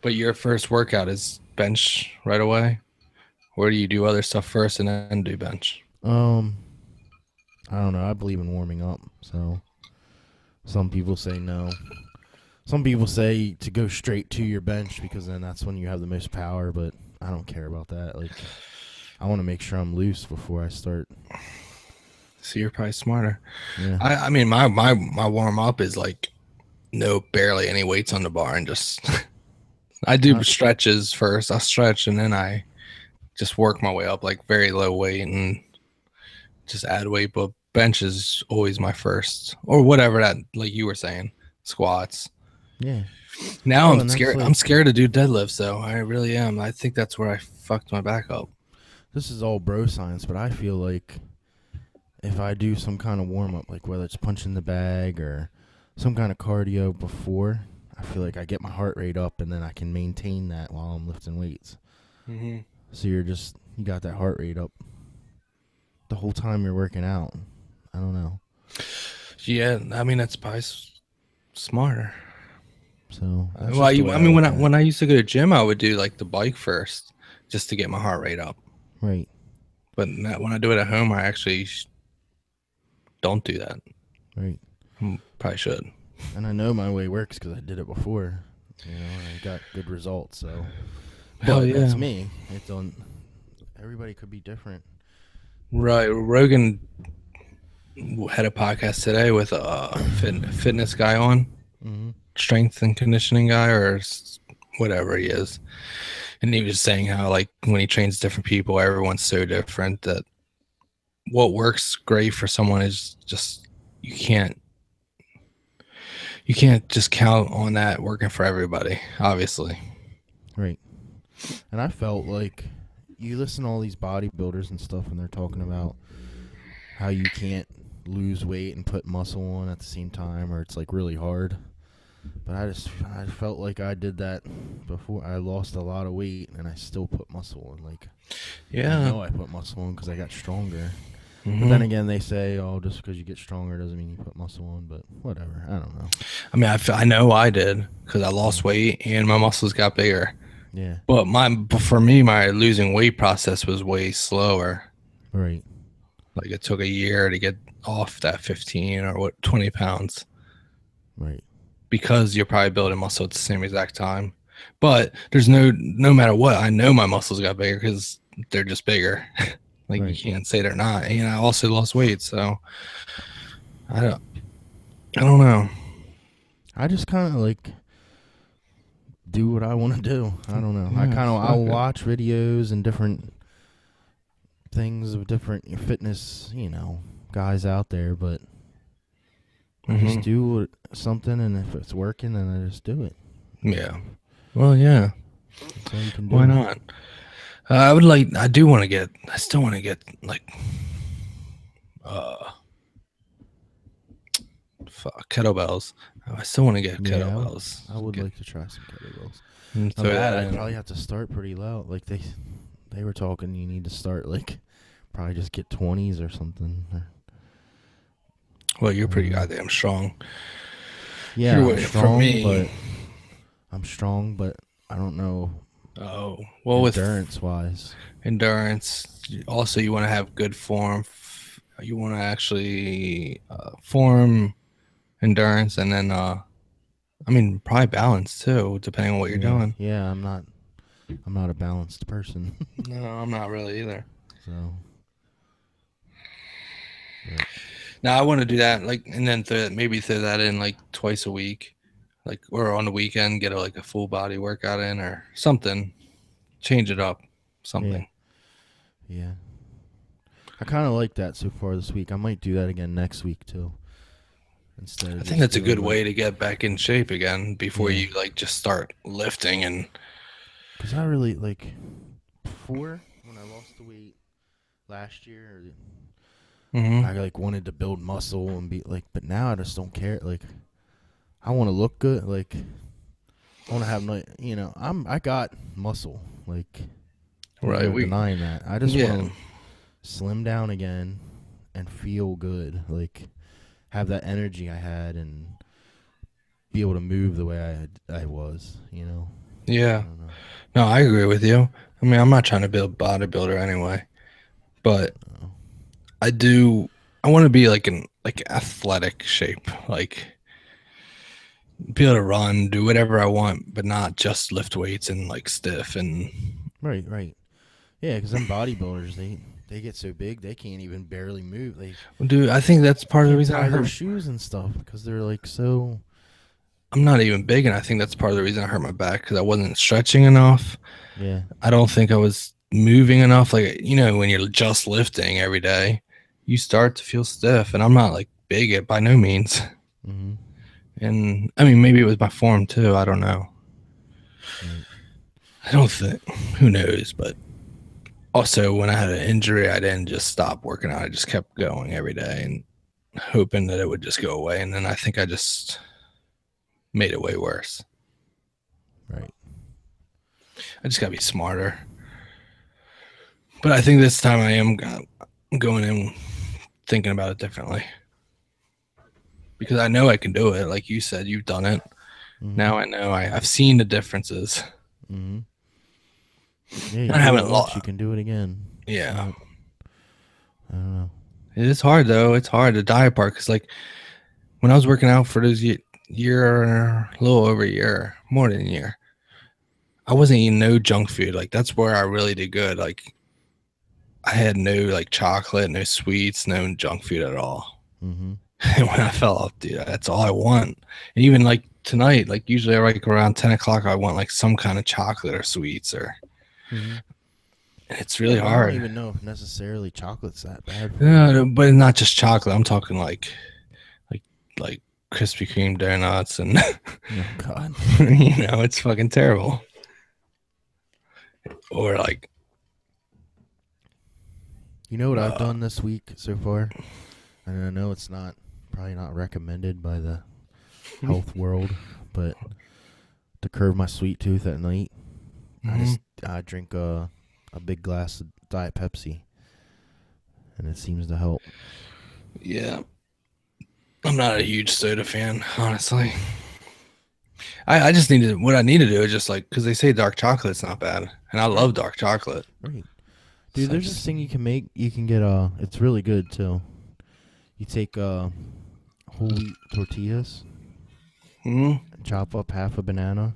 But your first workout is bench right away? Or do you do other stuff first and then do bench? I don't know. I believe in warming up. So some people say no. Some people say to go straight to your bench because then that's when you have the most power, but I don't care about that. Like, I want to make sure I'm loose before I start. So you're probably smarter. Yeah. I mean, my warm up is like no barely any weights on the bar and just I do I, stretches first. I stretch and then I just work my way up like very low weight and just add weight. But bench is always my first or whatever that like you were saying squats. yeah. Now Well, I'm and that's scared. I'm like scared to do deadlifts though. I really am. I think that's where I fucked my back up. this is all bro science, but I feel like if I do some kind of warm up, like whether it's punching the bag or some kind of cardio before, I feel like I get my heart rate up and then I can maintain that while I'm lifting weights. Mm-hmm. So you got that heart rate up the whole time you're working out. I don't know. Yeah, I mean that's probably smarter. So that's Well, just the way I I mean look at it. when I used to go to gym, I would do like the bike first just to get my heart rate up. Right, But when I do it at home, I actually don't do that. right. Probably should. And I know my way works because I did it before. You know, and I got good results. So, Hell but that's yeah. me. It don't. Everybody could be different. Right. Rogan had a podcast today with a fitness guy on, Mm-hmm. strength and conditioning guy, or whatever he is. And he was saying how, like, when he trains different people, everyone's so different that what works great for someone is just, you can't just count on that working for everybody, obviously. Right. And I felt like you listen to all these bodybuilders and stuff, and they're talking about how you can't lose weight and put muscle on at the same time, or it's like really hard. But I felt like I did that before. I lost a lot of weight, and I still put muscle on. Like I Yeah. know I put muscle on because I got stronger. Mhm. But then again, they say, "Oh, just because you get stronger doesn't mean you put muscle on." But whatever. I don't know. I mean, I know I did because I lost weight and my muscles got bigger. Yeah. But for me, my losing weight process was way slower. Right. Like it took a year to get off that 15 or 20 pounds Right. because you're probably building muscle at the same exact time. But there's no matter what, I know my muscles got bigger because they're just bigger. Like Right. you can't say they're not. And I also lost weight, so I don't know. I just kind of like do what I want to do. I don't know. I Yeah, kind of fuck I'll it. watch videos and different things of different fitness, guys out there, but I just Mhm. do something, and if it's working, then I just do it. Yeah. Well, yeah. That's all you can do. Why not? I still want to get like uh kettlebells. I still want to get Yeah, kettlebells. I would like to try some kettlebells. And Now throw that that I'd in. probably have to start pretty low. Like they were talking, you need to start like probably just get 20s or something. Well, you're pretty goddamn strong. Yeah, You're I'm waiting for strong, me. but I don't know Oh, well, with endurance wise. endurance, also you want to have good form. You want to actually form endurance, and then I mean probably balance too, depending on what you're doing. Yeah, I'm not a balanced person. No, I'm not really either. So Now I want to do that, like, and then maybe throw that in like twice a week, like, or on the weekend, get like a full body workout in or something. Change it up, something. yeah. I kind of like that so far this week. I might do that again next week too. Instead of I just think that's a doing, good way to get back in shape again before Yeah. you like just start lifting and. Because I really before when I lost the weight last year, Mhm. I wanted to build muscle and be but now I just don't care. Like I want to look good. Like I want to have I got muscle. Like Right, I'm not denying that. I just yeah. want to slim down again and feel good. Like have that energy I had and be able to move the way I was. I Yeah. don't know. No, I agree with you. I mean, I'm not trying to build bodybuilder anyway, but No. I want to be like in like athletic shape, like be able to run, do whatever I want, but not just lift weights and like stiff and. Right. Yeah, because them bodybuilders, they get so big they can't even barely move. They Dude, I think that's part of the can't reason I tie their hurt. shoes and stuff because they're so I'm not even big, and I think that's part of the reason I hurt my back because I wasn't stretching enough. Yeah. I don't think I was moving enough. Like, when you're just lifting every day, you start to feel stiff, and I'm not like big by no means. Mhm. And I mean, maybe it was my form too. I don't know. Right. I don't think. Who knows? But also, when I had an injury, I didn't just stop working out. I just kept going every day and hoping that it would just go away. And then I think I just made it way worse. Right. I just gotta be smarter. But I think this time I am going in thinking about it differently because I know I can do it. Like you said, you've done it. Mhm. Now I know I've seen the differences. Mhm. Yeah, you I do it haven't once, lost. you can do it again. It's Yeah, not, I don't know. it is hard though. It's hard the diet part because like when I was working out for those year, a little over a year, more than a year, I wasn't eating no junk food. Like that's where I really did good. Like I had no like chocolate, no sweets, no junk food at all. Mhm. And when I fell off, dude, that's all I want. And even like tonight, like usually like around 10 o'clock, I want like some kind of chocolate or sweets or Mhm. and it's Yeah, really but I don't hard. even know if necessarily chocolate's that bad for you. No, but not just chocolate. I'm talking like like Krispy Kreme donuts and Oh God. it's fucking terrible. Or like You know what I've uh done this week so far? And I know it's not probably not recommended by the health world, but to curb my sweet tooth at night, mhm. I drink a big glass of Diet Pepsi, and it seems to help. Yeah. I'm not a huge soda fan, honestly. I just need to what I need to do is just like because they say dark chocolate's not bad, and I Right. love dark chocolate. Right. Dude, So I there's this just thing you can make. You can get it's really good too. You take whole wheat tortillas, mhm, chop up half a banana,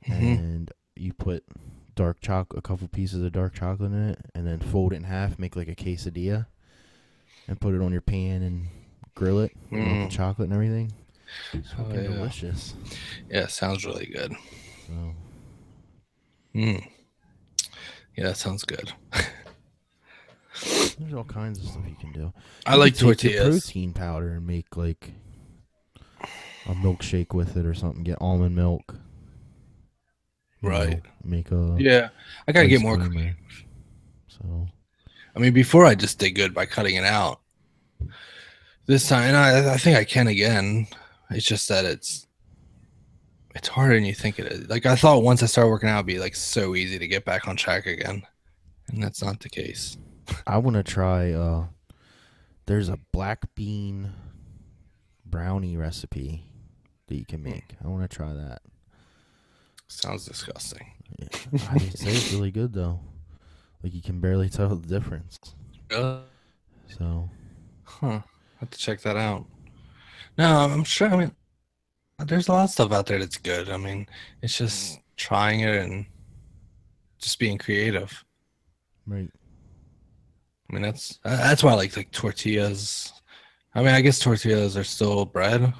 mhm. and you put a couple pieces of dark chocolate in it, and then fold it in half, make like a quesadilla, and put it on your pan and grill it, melt the Mm. chocolate and everything. It's Oh fucking yeah, delicious. yeah. Sounds really good. So Mm. Yeah, that sounds good. there's all kinds of stuff you can do. I You could like take your tortillas. protein powder and make like a milkshake with it or something. Get almond milk, Right. make a Yeah, I gotta get ice more cream cream. or so. I mean, before I just did good by cutting it out. This time, and I think I can again. It's just that it's harder than you think it is. Like I thought once I started working out, it'd be like so easy to get back on track again, and that's not the case. I want to try. There's a black bean brownie recipe that you can make. I want to try that. Sounds disgusting. Yeah. They say it's really good though. Like you can barely tell the difference. Really? So Huh. I have to check that out. No, I'm sure. I mean, there's a lot of stuff out there that's good. I mean, it's just trying it and just being creative. right. I mean, that's why I like tortillas. I mean, I guess tortillas are still bread,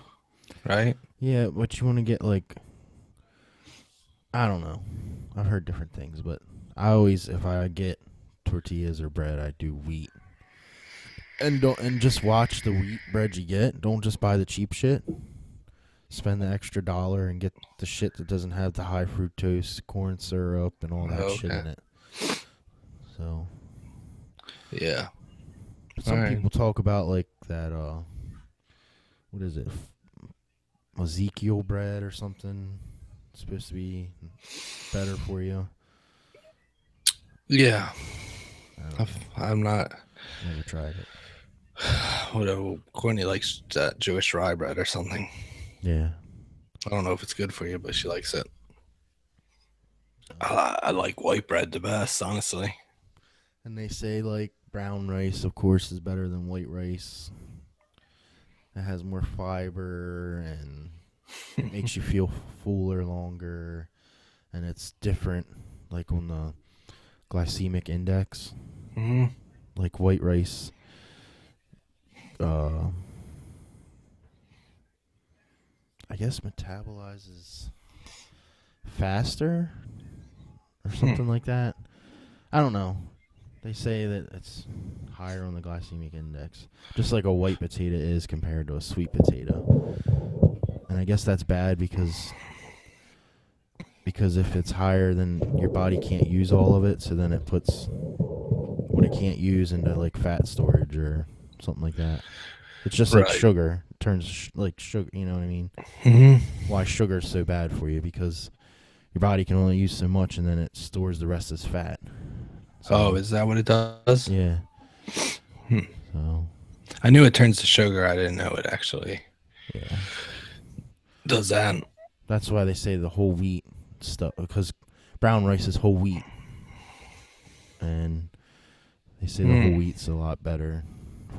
right? Yeah, but you want to get like I don't know. I've heard different things, but I always if I get tortillas or bread, I do wheat. And just watch the wheat bread you get. Don't just buy the cheap shit. Spend the extra dollar and get the shit that doesn't have the high fructose corn syrup and all that shit Okay. in it. So Yeah. All some right. people talk about like that what is it? Ezekiel bread or something. It's supposed to be better for you. Yeah. I don't know. I'm not. Never tried it. Whatever. Courtney likes that Jewish rye bread or something. Yeah. I don't know if it's good for you, but she likes it. I like white bread the best, honestly. And they say like brown rice, of course, is better than white rice. It has more fiber and it makes you feel fuller longer, and it's different, like on the glycemic index. Hmm. Like white rice, uh, I guess metabolizes faster or Hmm. something like that. I don't know. They say that it's higher on the glycemic index, just like a white potato is compared to a sweet potato. And I guess that's bad because if it's higher, then your body can't use all of it, so then it puts what it can't use into like fat storage or something like that. It's just like Right. sugar. It turns like sugar, you know what I mean? Hmm. Why sugar is so bad for you, because your body can only use so much and then it stores the rest as fat. Oh, So, is that what it does? yeah. Hmm. So, I knew it turns to sugar. I didn't know it actually yeah. does that. That's why they say the whole wheat stuff, because brown rice is whole wheat, and they say the Hmm. whole wheat's a lot better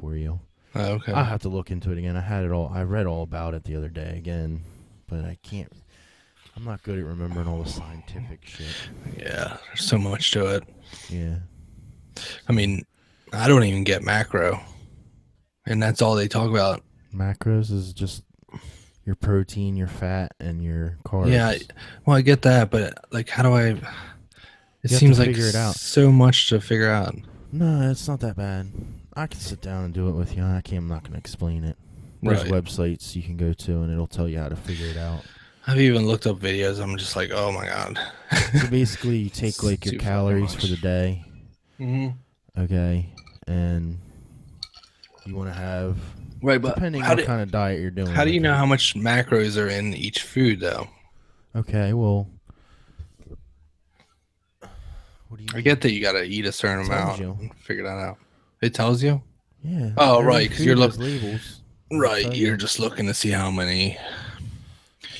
for you. Oh, I okay. have to look into it again. I read all about it the other day again, but I can't. I'm not good at remembering all the scientific shit. Yeah, there's so much to it. Yeah. I mean, I don't even get macro, and that's all they talk about. Macros is just your protein, your fat, and your Yeah, carbs. well, I get that, but like, how do I? It You have to seems like figure it out. so much to figure out. No, it's not that bad. I can sit down and do it with you. I'm not going to explain it. There's Right. websites you can go to, and it'll tell you how to figure it out. I've even looked up videos. I'm just like, oh my god, So basically, you take it's like your too fucking calories for the much. day, Hmm. okay, and you want to have, Right, but depending what kind of diet you're doing. how do you Like if know you, how much macros are in each food though? okay, well, what do you I mean? get that you got to eat a certain It tells amount you. and figure that out. It tells you. Yeah, Oh, every right, because you're food has labels. It'll right. tell You're you. just looking to see how many.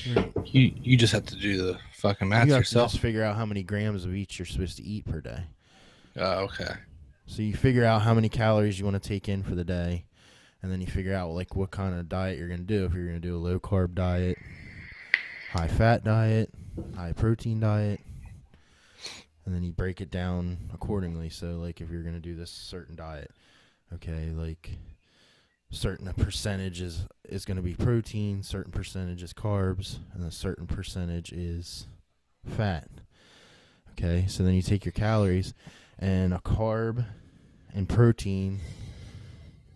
Right. You just have to do the fucking You math have to just yourself. figure out how many grams of each you're supposed to eat per day. Oh, okay. So you figure out how many calories you want to take in for the day, and then you figure out like what kind of diet you're gonna do. If you're gonna do a low carb diet, high fat diet, high protein diet, and then you break it down accordingly. So like if you're gonna do this certain diet, okay, like certain percentage is gonna be protein, certain percentage is carbs, and a certain percentage is fat. Okay, so then you take your calories, and a carb and protein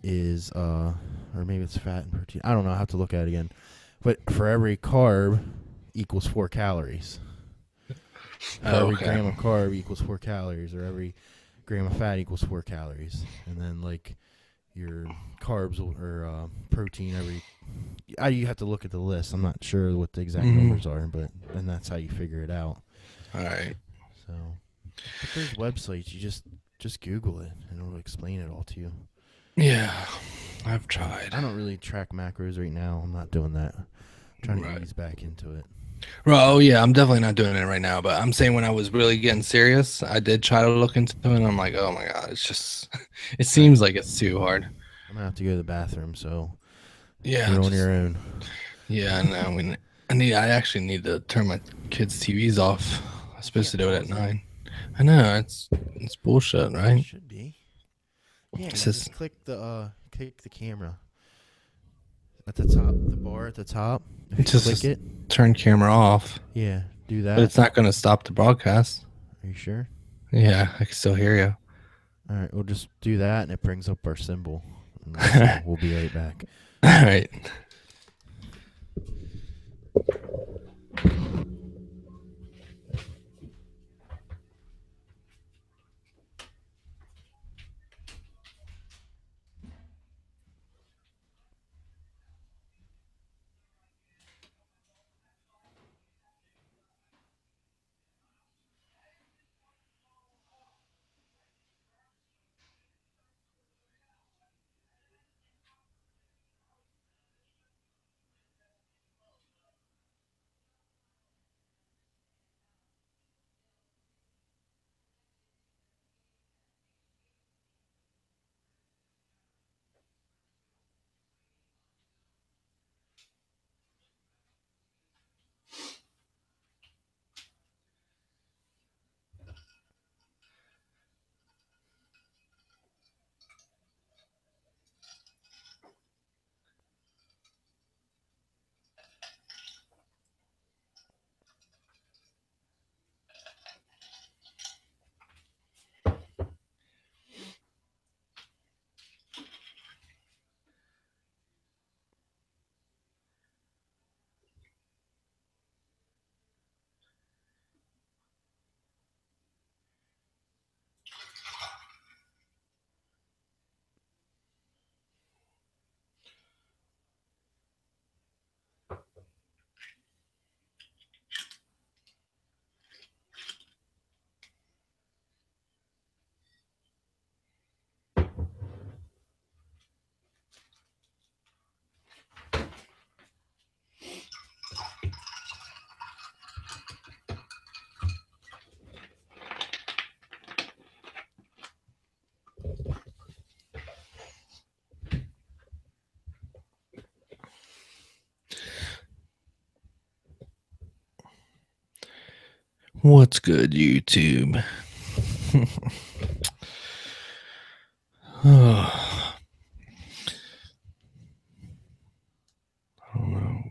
is or maybe it's fat and protein. I don't know. I have to look at it again. But for every carb equals 4 calories. For Oh, every okay. gram of carb equals 4 calories, or every gram of fat equals 4 calories. And then like your carbs or protein every. You have to look at the list. I'm not sure what the exact Hmm. numbers are, but and that's how you figure it out. All right. So, but there's websites. You just Google it and it'll explain it all to you. Yeah, I've tried. I don't really track macros right now. I'm not doing that. I'm trying to Right. ease back into it. Well, oh yeah, I'm definitely not doing it right now. But I'm saying when I was really getting serious, I did try to look into it. And I'm like, oh my god, it's just, it All right. seems like it's too hard. I'm gonna have to go to the bathroom, so do Yeah, it on just your own. yeah. No, I actually need to turn my kids' TVs off. I'm You supposed can't to do it at pause it. 9. I know it's bullshit, It right? should be. Yeah, It you says just click the camera at the top, the bar at the top. If it you click just it, turn camera off, yeah, do but that. it's not going to stop the broadcast. Are you sure? Yeah, I can still hear you. All right, we'll just do that, and it brings up our symbol. And so we'll be right back. All right. What's good, YouTube? Oh, I don't know.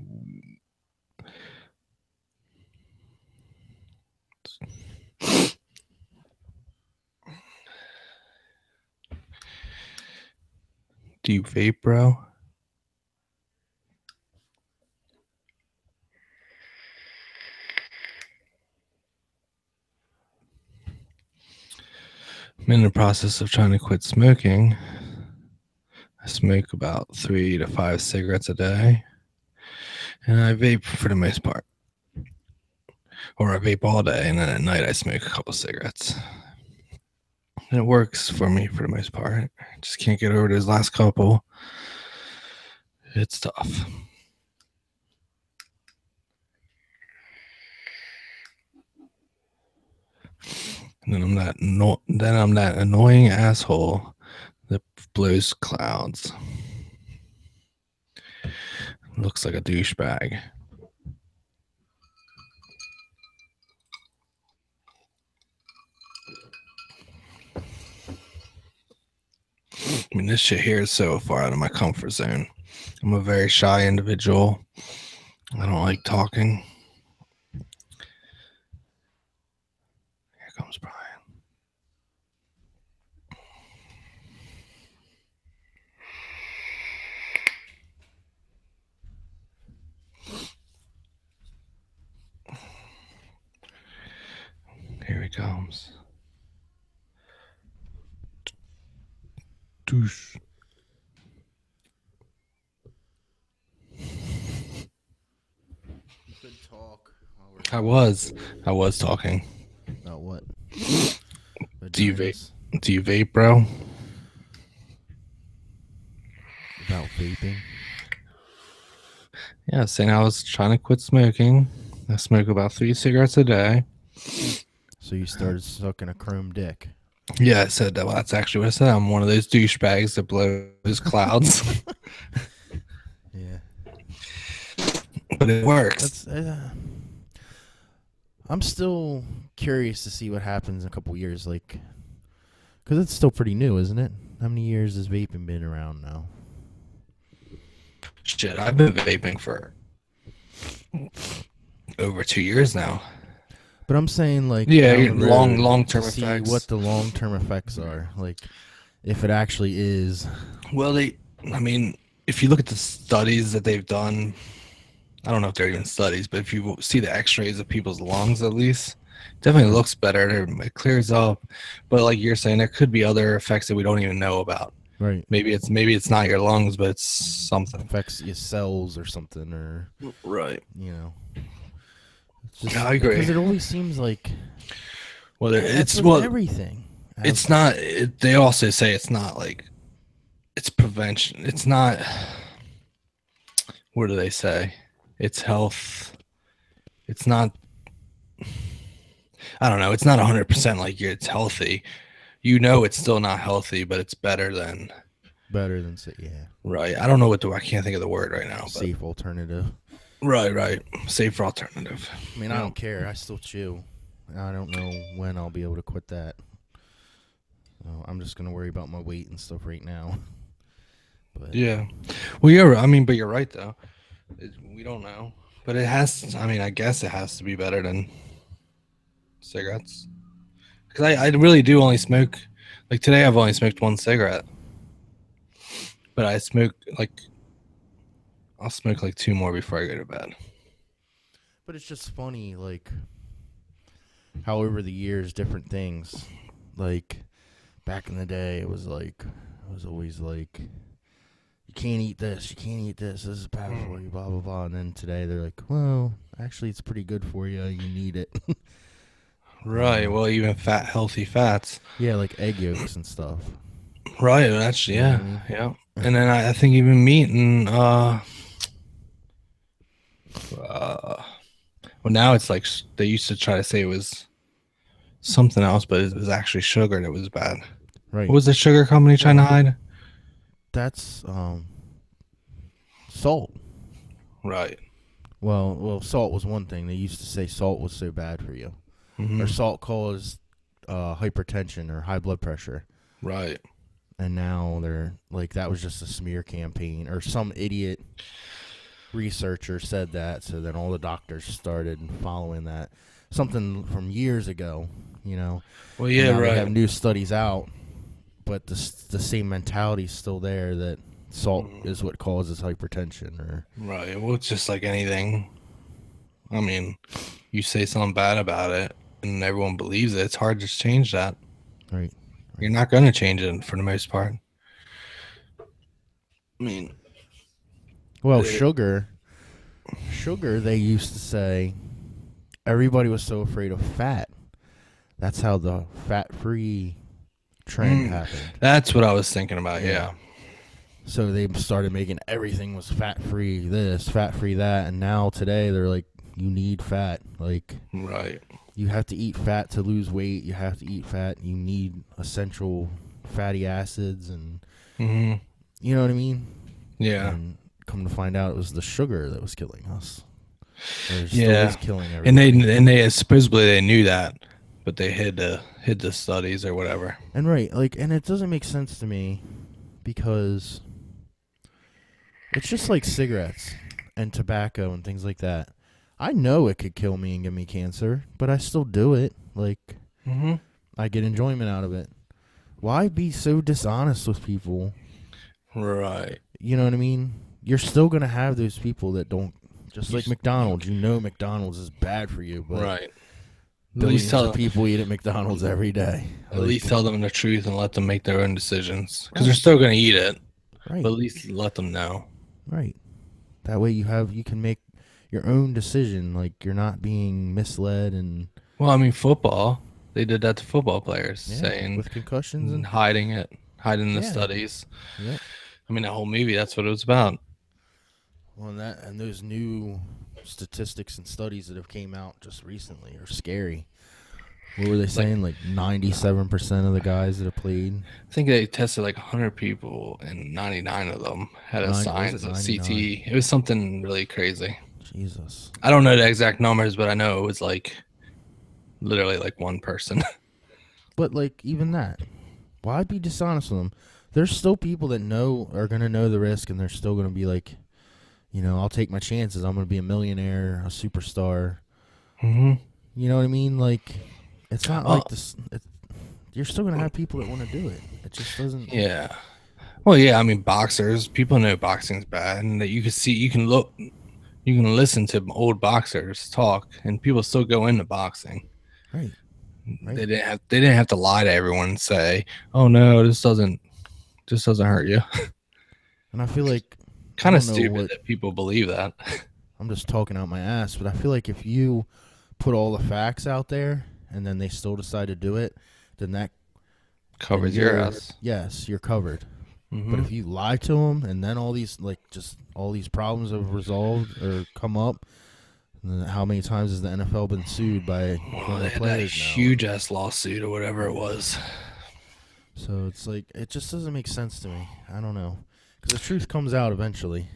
Do you vape, bro? I'm in the process of trying to quit smoking. I smoke about 3 to 5 cigarettes a day, and I vape for the most part. Or I vape all day, and then at night I smoke a couple cigarettes. And it works for me for the most part. I just can't get over those last couple. It's tough. And then I'm that annoying asshole that blows clouds. Looks like a douchebag. I mean, this shit here is so far out of my comfort zone. I'm a very shy individual. I don't like talking. Here comes Brian. Here he comes. Douche. Good talk. I was talking. About what? Do you vape? Do you vape, bro? About vaping? Yeah, saying I was trying to quit smoking. I smoke about 3 cigarettes a day. So you started sucking a chrome dick. Yeah, I said that. Well, that's actually what I said. I'm one of those douchebags that blows clouds. Yeah. But it works. I'm still curious to see what happens in a couple years, like, because it's still pretty new, isn't it? How many years has vaping been around now? Shit, I've been vaping for over 2 years now. But I'm saying, like, yeah, down the road long-term to see effects. what the long-term effects are, like, if it actually is. Well, I mean, if you look at the studies that they've done, I don't know if they're even studies, but if you see the X-rays of people's lungs, at least, definitely looks better. It clears up. But like you're saying, there could be other effects that we don't even know about. Right. Maybe it's not your lungs, but it's something. Affects your cells or something, or right. You know. It's just, I agree. Because it always seems like. Well, it's everything. It's not. They also say it's not like. It's prevention. It's not. What do they say? It's health. It's not. I don't know. It's not 100% like it's healthy. You know, it's still not healthy, but it's better than. Yeah. Right. I don't know I can't think of the word right now. Safe alternative. Right. Safer alternative. I mean, I don't care. I still chew. I don't know when I'll be able to quit that. So I'm just gonna worry about my weight and stuff right now. But yeah. Well, but you're right though. We don't know, but it has. I mean, I guess it has to be better than cigarettes. Because I really do only smoke. Like today, I've only smoked 1 cigarette. But I smoke I'll smoke like 2 more before I go to bed. But it's just funny, like, how over the years, different things, like, back in the day, it was always like, you can't eat this, this is bad for you, blah, blah, blah. And then today, they're like, well, actually, it's pretty good for you, you need it. Right, well, even healthy fats. Yeah, like egg yolks and stuff. Right, that's, yeah. And then I think even meat and, well, now it's like they used to try to say it was something else, but it was actually sugar that was bad. Right. What was the sugar company trying to hide? That's salt. Right. Well, salt was one thing. They used to say salt was so bad for you. or Hmm. salt caused hypertension or high blood pressure. Right. And now they're like, that was just a smear campaign, or some idiot researcher said that. So then all the doctors started following that. Something from years ago, you know. Well, And yeah, now they have right. new studies out, but the same mentality is still there that salt Mhm. is what causes hypertension. Or Right. Well, it's just like anything. I mean, you say something bad about it and everyone believes it. It's hard to change that. right, You're right. not going to change it for the most part. I mean, Well, it, sugar. They used to say everybody was so afraid of fat. That's how the fat-free trend mm, happened. that's what I was thinking about. Yeah. Yeah. So they started making everything was fat-free this, fat-free that, and now today they're like, you need fat. Like, Right. you have to eat fat to lose weight. You have to eat fat. You need essential fatty acids, and Hmm. you know what I mean? Yeah. And come to find out, it was the sugar that was killing us. Or it still is Yeah. killing And they everybody. and they supposedly they knew that, but they hid the studies or whatever. And right, like, and it doesn't make sense to me because it's just like cigarettes and tobacco and things like that. I know it could kill me and give me cancer, but I still do it. Like, Hmm. I get enjoyment out of it. Why be so dishonest with people? Right. You know what I mean? You're still going to have those people that don't, just You, like McDonald's. You know McDonald's is bad for you, but right. At least billions tell of them. people eat at McDonald's every day. At least Like, tell them the truth and let them make their own decisions because they're right, still going to eat it. But right, at least let them know. right. That way you can make your own decision. Like, you're not being misled and, Well, I mean, football. They did that to football players, yeah, saying with concussions and, hiding it, hiding the yeah, studies. yep. I mean, that whole movie. That's what it was about. Well, and those new statistics and studies that have came out just recently are scary. What were they Like, saying? Like 97% of the guys that have played. I think they tested like 100 people, and 99 of them had a Was it signs of 99? CTE. It was something really crazy. Jesus. I don't know the exact numbers, but I know it was like literally like one person. But like, even that, why be dishonest with them? There's still people that are gonna know the risk, and they're still gonna be like, I'll take my chances. I'm gonna be a millionaire, a superstar. Hmm. You know what I mean? Like, it's not Oh, like this. You're still gonna have people that want to do it. It just doesn't. yeah. Well, yeah. I mean, boxers. People know boxing's bad, and that you can see, you can listen to old boxers talk, and people still go into boxing. Right. Right. They didn't have to lie to everyone and say, "Oh no, this doesn't hurt you." And I feel like, I Kind of don't know stupid what, that people believe that. I'm just talking out my ass, but I feel like if you put all the facts out there and then they still decide to do it, then Covers your ass. yes, you're covered. But Hmm. if you lie to them and then all these problems have resolved or come up, then how many times has the NFL been sued by Well, they former had that players now? huge ass lawsuit or whatever it was. So it's like, it just doesn't make sense to me. I don't know, because the truth comes out eventually.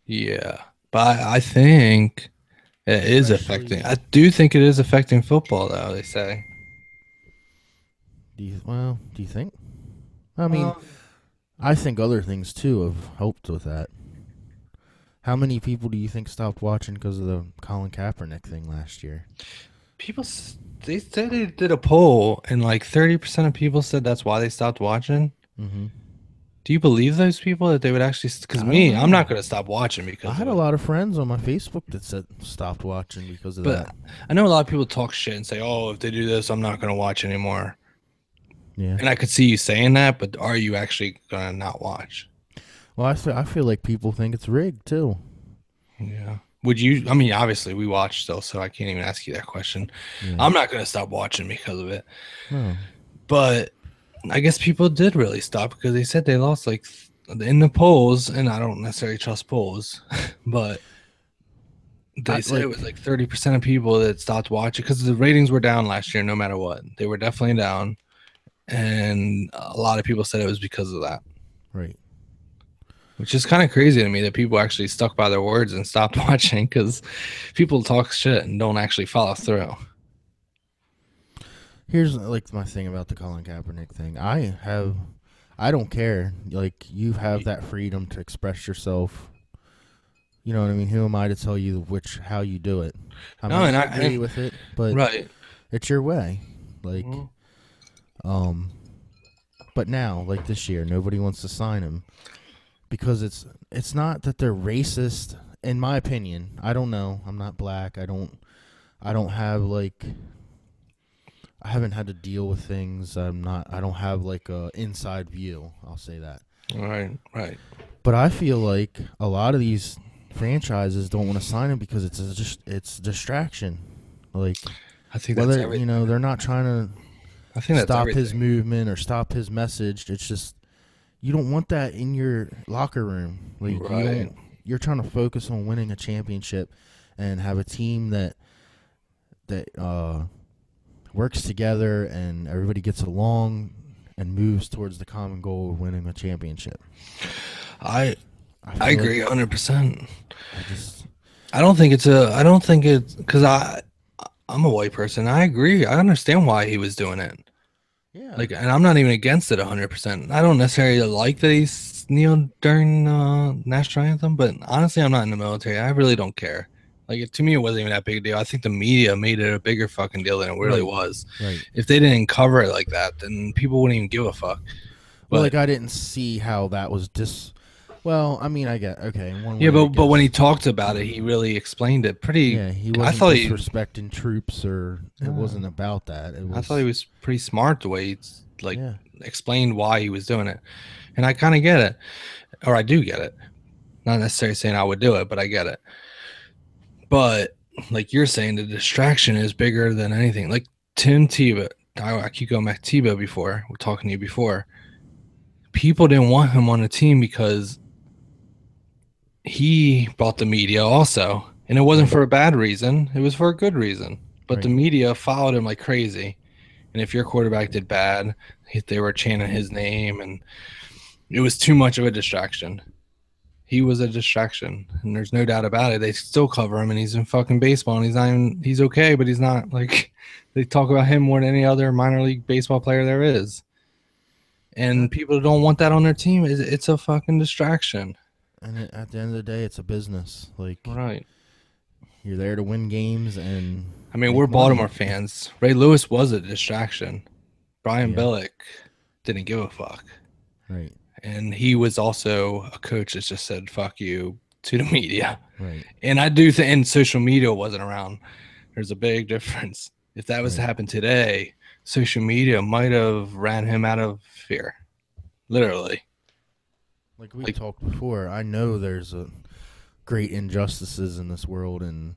Yeah, but I think it is affecting. Especially, I do think it is affecting football, though. They say. do you think? I mean, Well, I think other things too have helped with that. How many people do you think stopped watching because of the Colin Kaepernick thing last year? people they said they did a poll, and like 30% of people said that's why they stopped watching. Mm-hmm. Do you believe those people that they would actually? Because I don't me, I'm not know. going to stop watching I because had of a it. lot of friends on my Facebook that said stopped watching because of that. But I know a lot of people talk shit and say, "Oh, if they do this, I'm not going to watch anymore." Yeah. And I could see you saying that, but are you actually going to not watch? Well, I feel like people think it's rigged too. Yeah. Would you? I mean, obviously we watch still, so I can't even ask you that question. Yeah. I'm not going to stop watching because of it. No. But I guess people did really stop because they said they lost like in the polls, and I don't necessarily trust polls, but they I said it like. was like 30% of people that stopped watching because the ratings were down last year, no matter what. They were definitely down. And a lot of people said it was because of that, Right. which is kind of crazy to me that people actually stuck by their words and stopped watching because people talk shit and don't actually follow through. Here's like my thing about the Colin Kaepernick thing. I don't care. Like you have that freedom to express yourself. You know what I mean? Who am I to tell you how you do it? I No, might and not agree with it, but right. it's your way. Like, Mhm. um, but now, like this year, nobody wants to sign him because it's not that they're racist. In my opinion, I don't know. I'm not black. I don't have like I haven't had to deal with things. I don't have like a inside view. I'll say that. Right, right. But I feel like a lot of these franchises don't want to sign him because it's distraction. Like I think that's whether everything. they're not trying to I think that's stop his everything. movement or stop his message. It's just you don't want that in your locker room. Like you Right. don't. You're trying to focus on winning a championship and have a team that works together and everybody gets along and moves towards the common goal of winning a championship. I I I feel agree like 100%. I just I don't think it's because I'm a white person. I agree. I understand why he was doing it. yeah. Like, and I'm not even against it 100%. I don't necessarily like that he's kneeled during national anthem, but honestly, I'm not in the military. I really don't care. Like, to me, it wasn't even that big a deal. I think the media made it a bigger fucking deal than it really Right. was. Right. If they didn't cover it like that, then people wouldn't even give a fuck. Well, But like I didn't see how that was well, I mean, I get okay. In one yeah, way, I but when he guess. talked about it, he really explained it pretty. Yeah, he I wasn't thought he, disrespecting troops, or it uh, wasn't about that. It I thought he was, was pretty smart the way he like yeah, explained why he was doing it, and I kind of get it, or I do get it. Not necessarily saying I would do it, but I get it. But like you're saying, the distraction is bigger than anything. Like Tim Tebow, I keep going back to Tebow before. We're talking to you before. People didn't want him on the team because he brought the media also. And it wasn't right, for a bad reason, it was for a good reason. But the right, media followed him like crazy. And if your quarterback did bad, they were chanting his name, and it was too much of a distraction. He was a distraction, and there's no doubt about it. They still cover him, and he's in fucking baseball, and he's not even, he's okay, but he's not like, they talk about him more than any other minor league baseball player there is. Uh, And people don't want that on their team. It's a fucking distraction. and at the end of the day, it's a business. Like Right. you're there to win games and I mean, we're make money. Baltimore fans. Ray Lewis was a distraction. Brian Yeah, Billick didn't give a fuck. right, And he was also a coach that just said, fuck you to the media. right, And I do think, and social media wasn't around. There's a big difference. If that was to right. happen today, social media might have ran him out of fear. Literally. Like we Like talked before, I know there's a great injustices in this world, and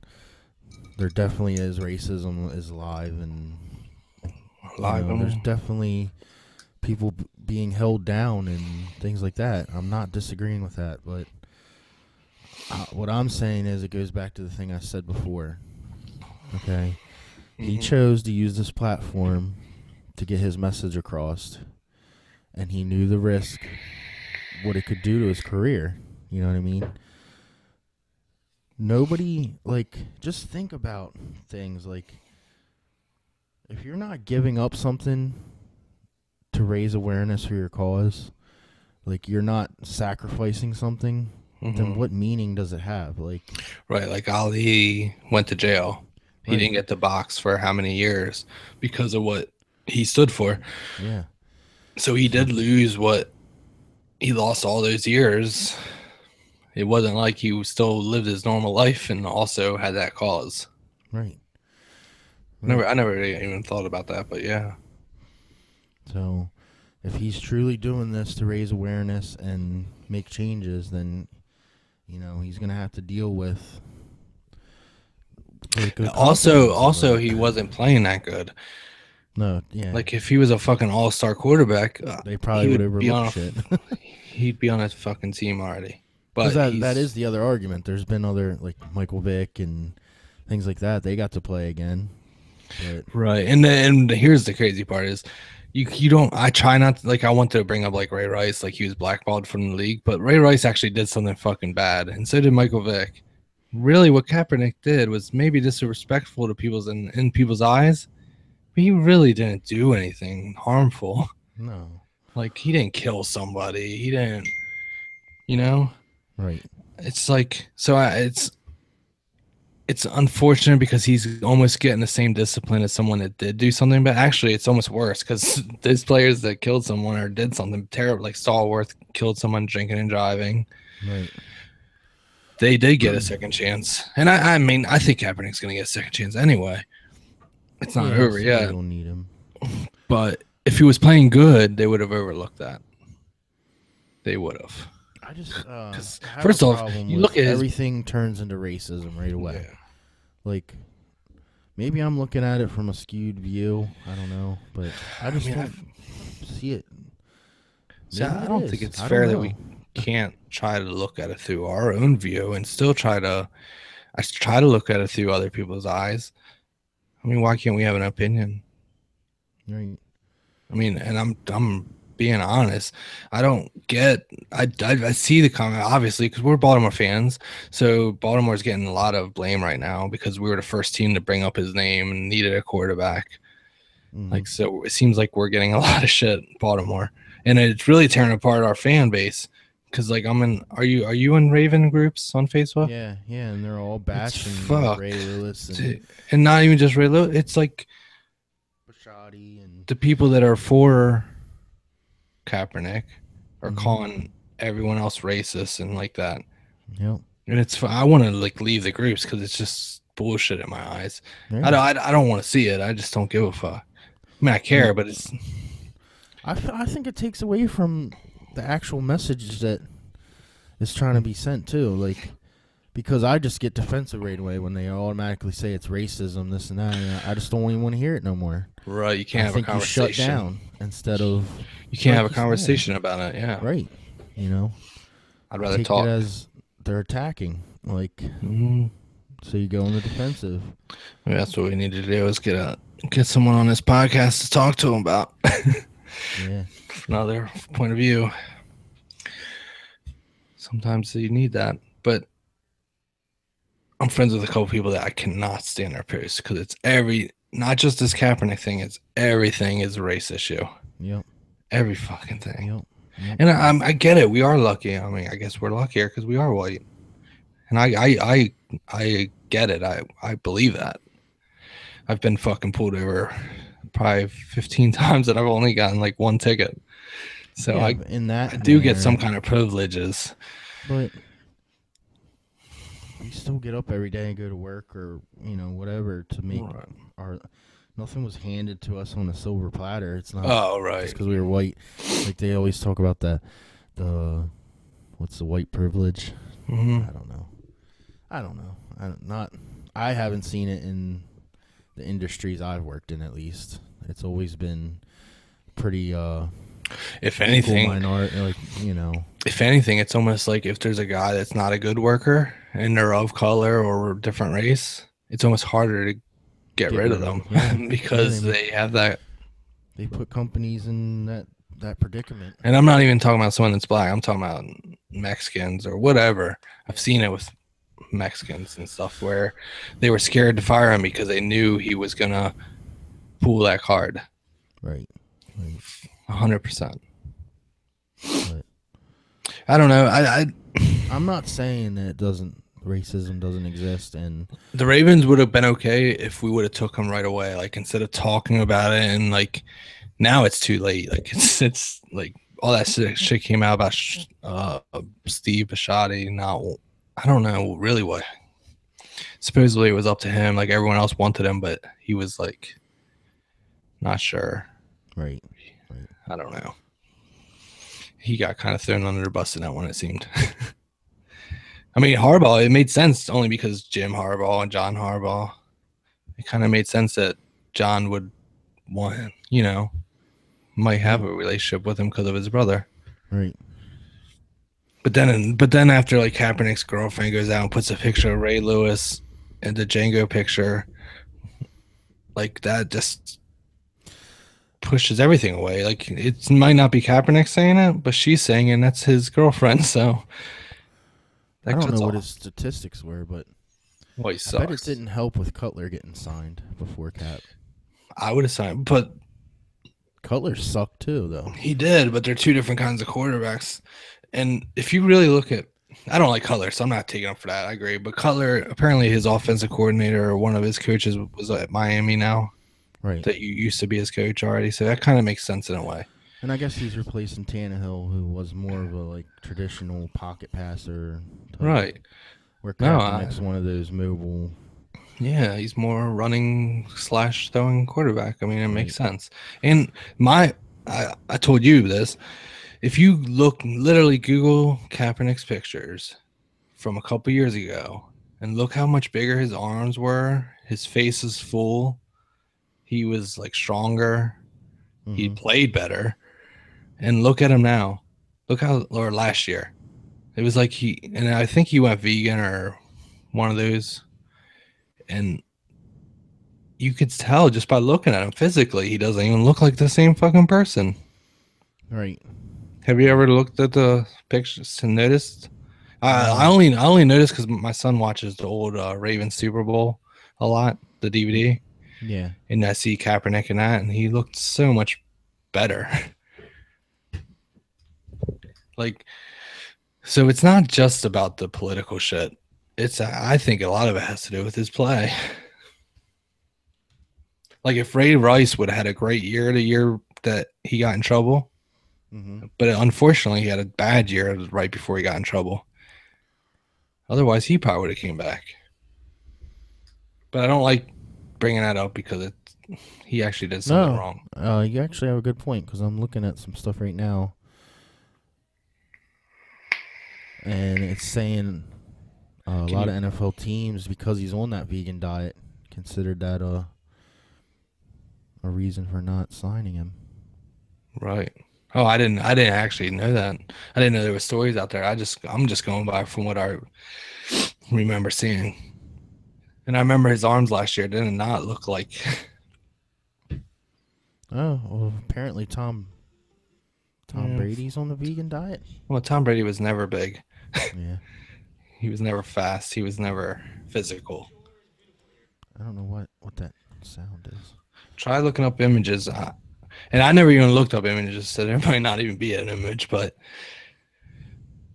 there definitely is racism is alive, and live there's him. definitely people being held down and things like that. I'm not disagreeing with that, but what I'm saying is it goes back to the thing I said before. Okay, he Mhm. chose to use this platform to get his message across, and he knew the risk, what it could do to his career. You know what I mean? Nobody, like, just think about things like if you're not giving up something to raise awareness for your cause, like you're not sacrificing something, then Mhm. what meaning does it have? Like, Right. Like Ali went to jail. He right, didn't get the box for how many years because of what he stood for. yeah. So he So, did lose what he lost all those years. It wasn't like he still lived his normal life and also had that cause. right, right. I never really even thought about that, but yeah. So, if he's truly doing this to raise awareness and make changes, then he's gonna have to deal with the good consequences of Also, it. he wasn't playing that good. No, yeah, Like if he was a fucking all-star quarterback, they he probably would would be overlook on shit. he'd be on a fucking team already. Because But that is he's the other argument. There's been other like Michael Vick and things like that. They got to play again, but right. And here's the crazy part is you don't, I try not to, like, I want to bring up like Ray Rice, like he was blackballed from the league, but Ray Rice actually did something fucking bad, and so did Michael Vick. Really, what Kaepernick did was maybe disrespectful to people's in people's eyes, He really didn't do anything harmful. No. Like, he didn't kill somebody. He didn't, you know? Right. It's like, so it's unfortunate because he's almost getting the same discipline as someone that did do something, but actually it's almost worse because those players that killed someone or did something terrible, like Stallworth killed someone drinking and driving, Right. they did get a second chance. And I mean, I think Kaepernick's going to get a second chance anyway. It's not over somebody yet. will need him. But if he was playing good, they would have overlooked that. They would have. I just have first a off, problem you with look at his- everything turns into racism right away. Yeah. Like, maybe I'm looking at it from a skewed view. I don't know, but I just don't see it. So Maybe I it don't is. think it's I fair don't that we know. can't try to look at it through our own view and still try to. I try to look at it through other people's eyes. I mean, why can't we have an opinion? Right. I mean, and I'm being honest. I don't get. I see the comment obviously because we're Baltimore fans. So Baltimore's getting a lot of blame right now because we were the first team to bring up his name and needed a quarterback. Mhm. Like, so it seems like we're getting a lot of shit, Baltimore, and it's really tearing apart our fan base. Because like I'm in. Are you in Raven groups on Facebook? Yeah, and they're all bashing fucked. Ray Lewis and And not even just Ray Lewis. It's like Bashotti and the people that are for Kaepernick are Mhm. calling everyone else racist and like that. yep. And it's I want to like leave the groups because it's just bullshit in my eyes. Yeah. I don't want to see it. I just don't give a fuck. I mean, I care, but it's I think it takes away from the actual message that is trying to be sent too. Like, because I just get defensive right away when they automatically say it's racism, this and that. And I just don't even want to hear it no more. right. You can't I have a think you conversation. shut down instead of You can't have a like you said. conversation about it. Yeah, right. You know, I'd rather take talk. it as they're attacking. Like, Mhm. so you go on the defensive. Maybe that's what we need to do is get someone on this podcast to talk to them about Yeah. another point of view. Sometimes you need that, but I'm friends with a couple people that I cannot stand their posts because it's not just this Kaepernick thing, it's everything is a race issue. Yep. Every fucking thing. Yep. And I get it. We are lucky. I mean, I guess we're luckier because we are white. And I get it. I believe that. I've been fucking pulled over probably 15 times and I've only gotten like one ticket. So Yeah, I in that I do get manner, some kind of privileges. But we still get up every day and go to work or whatever to make Right. our. Nothing was handed to us on a silver platter. It's not Oh, just right. because we were white. Like they always talk about the what's the white privilege? Mhm. I don't know. I haven't seen it in the industries I've worked in. At least it's always been pretty If equal anything, minority. Like if anything, it's almost like if there's a guy that's not a good worker and they're of color or different race, it's almost harder to get rid of them Yeah. because Yeah, they have that. they put companies in that predicament. And I'm not even talking about someone that's black. I'm talking about Mexicans or whatever. I've seen it with Mexicans and stuff where they were scared to fire him because they knew he was gonna pull that card. Right. 100%. But I don't know. I'm not saying that racism doesn't exist, and The Ravens would have been okay if we would have took him right away. Like instead of talking about it and like now it's too late. Like it's like all that shit came out about Steve Bisciotti. Now I don't know really what. Supposedly it was up to him. Like everyone else wanted him, but he was like not sure. right. I don't know. He got kind of thrown under the bus in that one. It seemed. I mean, Harbaugh. It made sense only because Jim Harbaugh and John Harbaugh. It kind of made sense that John would want, might have a relationship with him because of his brother. Right. But then after like Kaepernick's girlfriend goes out and puts a picture of Ray Lewis and the Django picture, like that just pushes everything away. Like it might not be Kaepernick saying it, but she's saying it, and that's his girlfriend. So I don't know what his statistics were, but Well, he I bet it sucks. didn't help with Cutler getting signed before Cap. I would have signed, but Cutler sucked too, though. he did. But they're two different kinds of quarterbacks. And if you really look at, I don't like Cutler, so I'm not taking up for that. I agree. But Cutler, apparently his offensive coordinator or one of his coaches was at Miami now. Right. That you used to be his coach already. So that kind of makes sense in a way. And I guess he's replacing Tannehill, who was more of a like traditional pocket passer type. Right. Where Kaepernick's one of those mobile. Yeah, he's more running / throwing quarterback. I mean, it makes sense. And I told you this. If you look, literally Google Kaepernick's pictures from a couple years ago and look how much bigger his arms were, his face is full, he was like stronger, he played better, and look at him now. Look how, or last year, it was like and I think he went vegan or one of those, and you could tell just by looking at him physically, he doesn't even look like the same fucking person. Right. Have you ever looked at the pictures and noticed? I only noticed because my son watches the old Ravens Super Bowl a lot, the DVD. Yeah. And I see Kaepernick in that, and he looked so much better. Like, so it's not just about the political shit. I think a lot of it has to do with his play. Like if Ray Rice would have had a great year the year that he got in trouble, but unfortunately he had a bad year right before he got in trouble. Otherwise, he probably would have came back. But I don't like bringing that up because he actually did something wrong. You actually have a good point because I'm looking at some stuff right now, and it's saying a lot of NFL teams, because he's on that vegan diet, considered that a reason for not signing him. Right. Oh, I didn't actually know that. I didn't know there were stories out there. I'm just going by from what I remember seeing. And I remember his arms last year did not look like. Oh, well, apparently Tom Brady's on the vegan diet. Well, Tom Brady was never big. Yeah. He was never fast. He was never physical. I don't know what that sound is. Try looking up images. And I never even looked up images, so there might not even be an image, but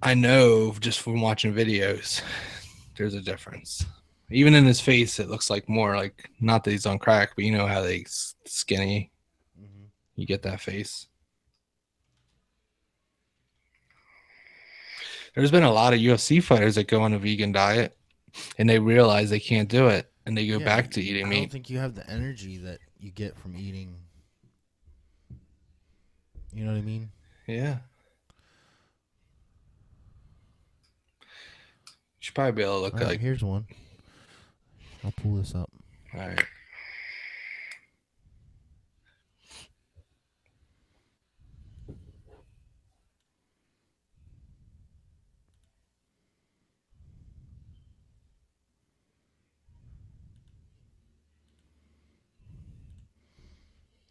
I know just from watching videos, there's a difference. Even in his face, it looks like more like, not that he's on crack, but you know how they skinny. You get that face. There's been a lot of UFC fighters that go on a vegan diet and they realize they can't do it and they go back to eating meat. I don't think you have the energy that you get from eating. You know what I mean? Yeah. You should probably be able to look like. Here's one. I'll pull this up. All right.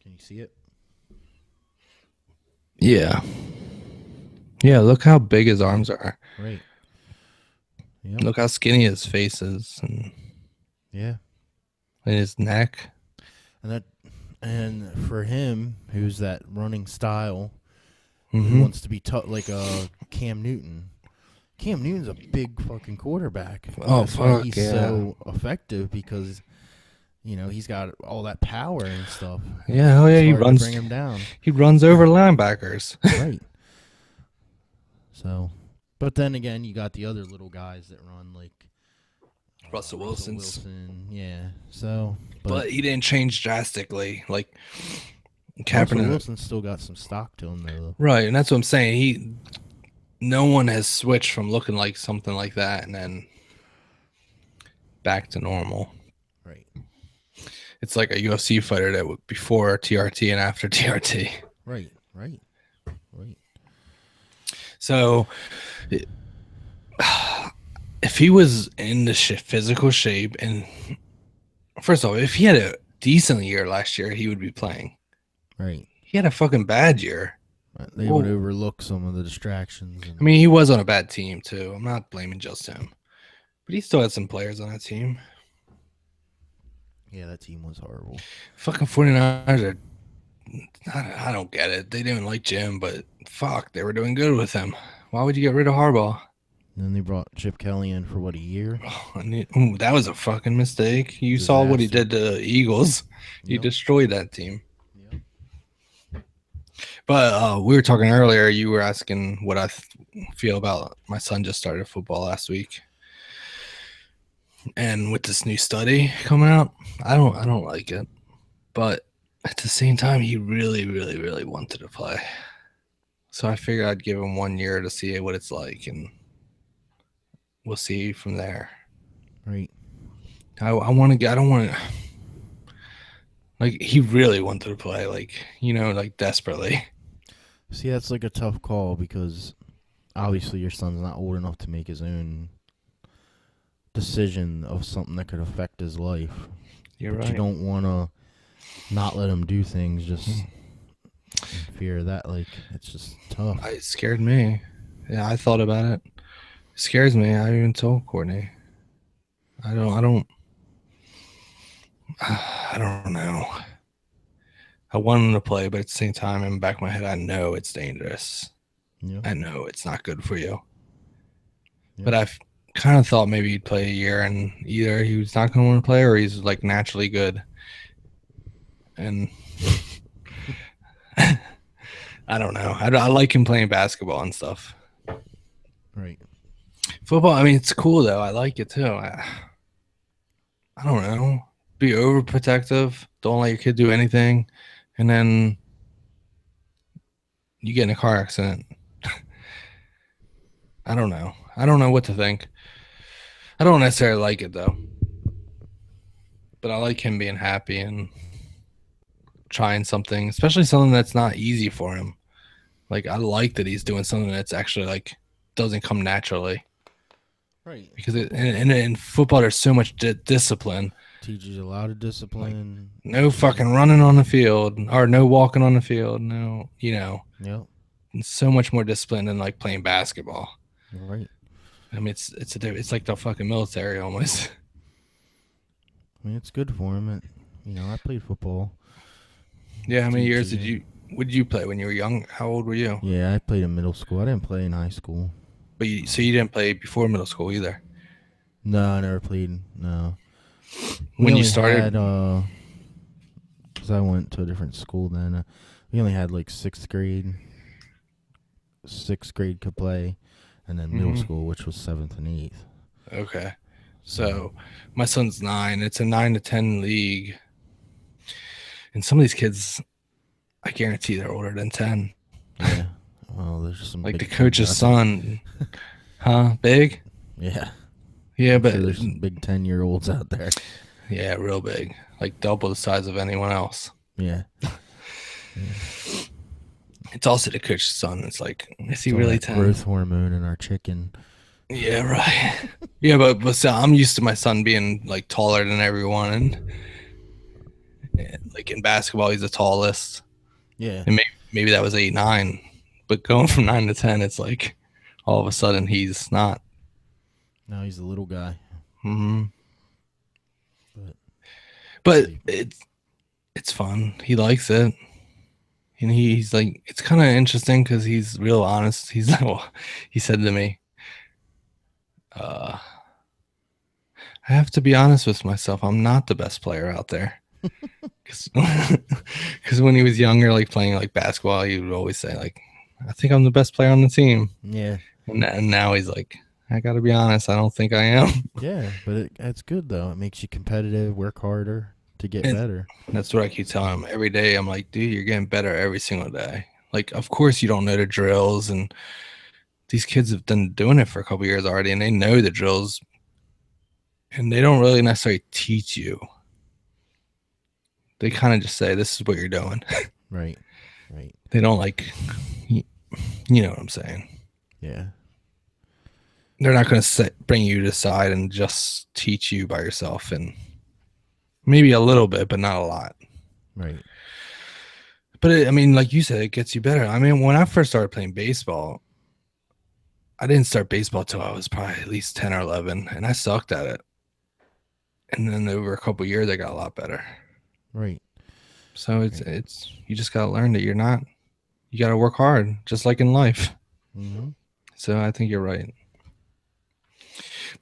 Can you see it? Yeah. Yeah, look how big his arms are. Right. Yep. Look how skinny his face is. And his neck. And for him, who's that running style, who wants to be like a Cam Newton. Cam Newton's a big fucking quarterback. That's why he's so effective, because he's got all that power and stuff. Yeah, oh yeah, he runs. Bring him down. He runs over linebackers. Right. So, but then again, you got the other little guys that run like Russell Wilson. Yeah. So, but he didn't change drastically. Like Russell Wilson still got some stock to him though. Right, and that's what I'm saying. No one has switched from looking like something like that and then back to normal. Right. It's like a UFC fighter that would before TRT and after TRT. Right. So, if he was in the physical shape, and first of all, if he had a decent year last year, he would be playing. Right. He had a fucking bad year. They would overlook some of the distractions. I mean, he was on a bad team too. I'm not blaming just him, but he still had some players on that team. Yeah, that team was horrible. Fucking 49ers are. I don't get it. They didn't like Jim, but fuck, they were doing good with him. Why would you get rid of Harbaugh? And then they brought Chip Kelly in for what, a year? Ooh, that was a fucking mistake. You saw what he did to the Eagles. He destroyed that team. Yep. But we were talking earlier. You were asking what I feel about my son just started football last week, and with this new study coming out, I don't like it. But at the same time, he really, really, really wanted to play. So I figured I'd give him 1 year to see what it's like, and we'll see from there. Right. I want to get. I don't want to. Like, he really wanted to play, like, like desperately. See, that's like a tough call because obviously your son's not old enough to make his own decision of something that could affect his life. You're but right. You don't want to not let him do things just in fear of that. Like, it's just tough. It scared me. Yeah, I thought about it. It scares me. I even told Courtney. I don't know. I want him to play, but at the same time, in the back of my head, I know it's dangerous. Yeah. I know it's not good for you. Yeah. But I've kind of thought maybe he'd play a year, and either he was not going to want to play or he's like naturally good. And I don't know. I like him playing basketball and stuff. Right. Football, I mean, it's cool though. I like it too. I don't know. Be overprotective. Don't let your kid do anything, and then you get in a car accident. I don't know. I don't know what to think. I don't necessarily like it though, but I like him being happy and trying something, especially something that's not easy for him. Like, I like that he's doing something that's actually like doesn't come naturally. Right. Because in football, there's so much discipline. Teaches a lot of discipline. Like, no fucking running on the field or no walking on the field. No, Yep. It's so much more discipline than like playing basketball. Right. I mean, it's like the fucking military almost. I mean, it's good for him. I played football. Yeah, how many years would you play when you were young? How old were you? Yeah, I played in middle school. I didn't play in high school. But so you didn't play before middle school either? No, I never played. No. When you started? Because I went to a different school then. We only had like sixth grade. Sixth grade could play, and then middle school, which was 7th and 8th. Okay. So my son's 9. It's a 9 to 10 league. And some of these kids, I guarantee they're older than 10. Yeah. Well, there's some like the coach's son. Huh? Big? Yeah. Yeah, but there's some big 10-year-olds out there. Yeah, real big. Like double the size of anyone else. Yeah. It's also the coach's son. It's like, is he really 10? Growth hormone in our chicken. Yeah, right. Yeah, but so I'm used to my son being like taller than everyone, and like in basketball, he's the tallest. Yeah. And maybe that was 8, 9, but going from 9 to 10, it's like all of a sudden he's not. Now he's the little guy. Mm-hmm. But it's fun. He likes it. And he's like, it's kind of interesting because he's real honest. He's like, well, he said to me, I have to be honest with myself. I'm not the best player out there. Because when he was younger, like playing like basketball, he would always say like, I think I'm the best player on the team. Yeah. And now he's like, I got to be honest. I don't think I am. Yeah, but it's good though. It makes you competitive, work harder to get better. That's what I keep telling him every day. I'm like, dude, you're getting better every single day. Like, of course you don't know the drills, and these kids have been doing it for a couple years already, and they know the drills, and they don't really necessarily teach you. They kind of just say, this is what you're doing. Right. They don't like, you know what I'm saying? Yeah. They're not going to bring you to the side and just teach you by yourself, and maybe a little bit, but not a lot. Right. But I mean, like you said, it gets you better. I mean, when I first started playing baseball, I didn't start baseball till I was probably at least 10 or 11, and I sucked at it. and then over a couple years, I got a lot better. Right. So Right. it's you just gotta learn that you're not. You gotta work hard, just like in life. Mm-hmm. So I think you're right.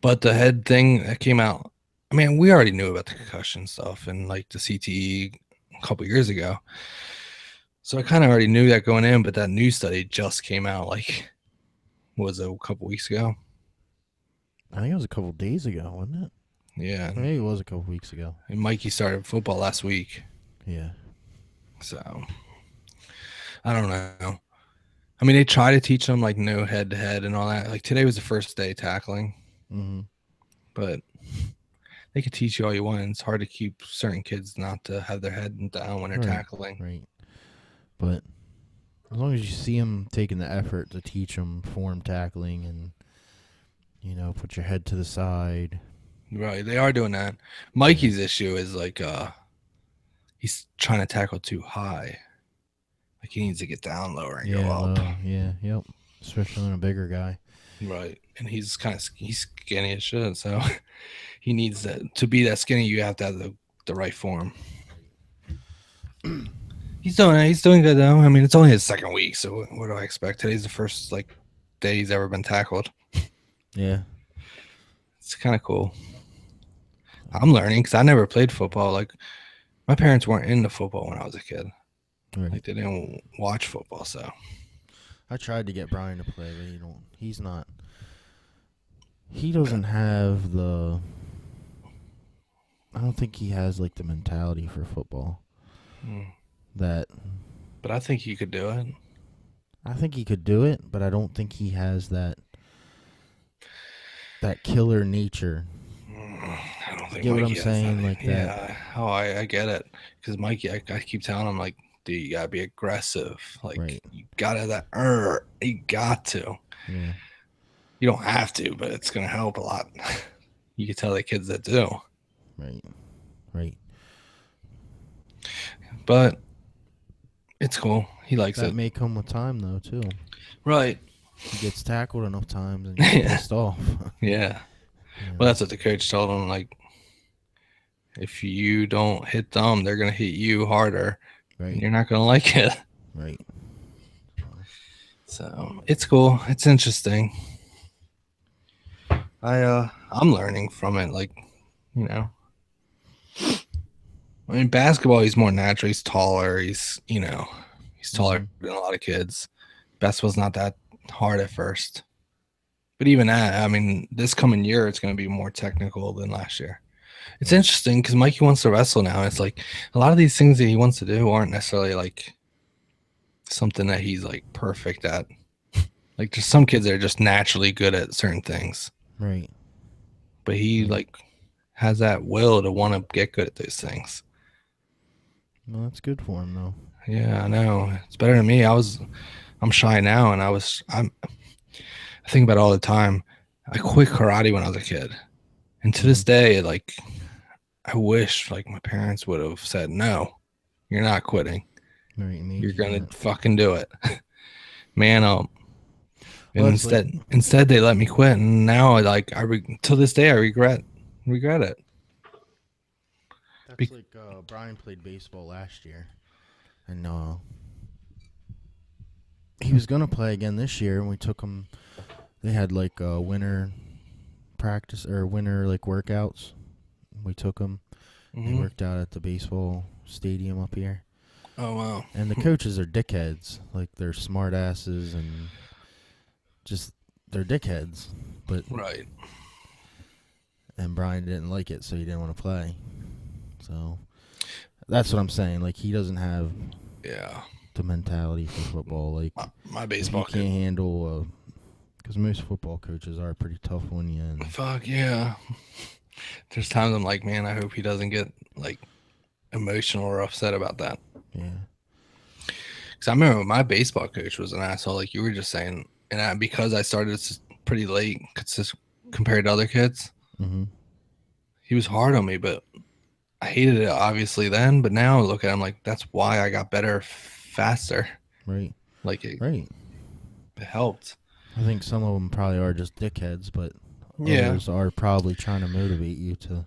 But the head thing that came out, I mean, we already knew about the concussion stuff and like the CTE a couple years ago. So I kind of already knew that going in, but that new study just came out like, what was it, a couple weeks ago? I think it was a couple days ago, wasn't it? Yeah. Maybe it was a couple weeks ago. And Mikey started football last week. Yeah. So I don't know. I mean, they try to teach them like no head to head and all that. Like today was the first day tackling, Mm-hmm. but they could teach you all you want. It's hard to keep certain kids not to have their head down when they're Right. tackling. Right. But as long as you see them taking the effort to teach them form tackling and, put your head to the side. Right, they are doing that. Mikey's issue is like he's trying to tackle too high. Like he needs to get down lower and go up. Yeah, yep. Especially when a bigger guy. Right, and he's skinny as shit, so he needs that to be that skinny. You have to have the right form. He's doing it. He's doing good though. I mean, it's only his second week, so what do I expect? Today's the first like day he's ever been tackled. Yeah. It's kind of cool. I'm learning because I never played football. Like my parents weren't into football when I was a kid. Right. Like they didn't watch football, so I tried to get Brian to play, but he's not. He doesn't have the. I don't think he has like the mentality for football. That. But I think he could do it. I think he could do it, but I don't think he has that killer nature. I don't think Get what Mikey I'm has saying? that. Like that. Yeah. Oh, I get it. Because Mikey, I keep telling him like, dude, you gotta be aggressive. Like Right. you gotta have that. You got to. Yeah. You don't have to, but it's gonna help a lot. You can tell the kids that do. Right. Right. But it's cool. He likes That it. may come with time though too. Right. He gets tackled enough times and gets pissed off. Yeah. Well, that's what the coach told him. Like, if you don't hit them, they're gonna hit you harder. Right. And you're not gonna like it. Right. So it's cool. It's interesting. I'm learning from it. Like, I mean, basketball. He's more natural. He's taller. He's taller than a lot of kids. Basketball's not that hard at first. But even that, I mean, this coming year, it's going to be more technical than last year. It's interesting because Mikey wants to wrestle now. It's like a lot of these things that he wants to do aren't necessarily like something that he's like perfect at. Like there's some kids that are just naturally good at certain things. Right. But he like has that will to want to get good at those things. Well, that's good for him though. Yeah, I know. It's better than me. I'm shy now, and I think about it all the time. I quit karate when I was a kid. And to this day, like, I wish, like, my parents would have said, no, you're not quitting. Right, you're going to fucking do it. Man up. And Well, instead, they let me quit. And now, like, till this day, I regret it. That's like Brian played baseball last year. And he was going to play again this year, and we took him. They had like winter practice or winter like workouts. We took him. He worked out at the baseball stadium up here. Oh wow! And the coaches are dickheads. Like they're smart asses and just they're dickheads. But right. And Brian didn't like it, so he didn't want to play. So that's what I'm saying. Like he doesn't have the mentality for football. Like my baseball can't handle. Because most football coaches are pretty tough on you. And fuck yeah. There's times I'm like, man, I hope he doesn't get like emotional or upset about that. Yeah. Because I remember my baseball coach was an asshole, like you were just saying, and because I started pretty late compared to other kids, he was hard on me. But I hated it obviously then. But now I look at him like that's why I got better faster. Right. Like it. Right. It helped. I think some of them probably are just dickheads, but others are probably trying to motivate you to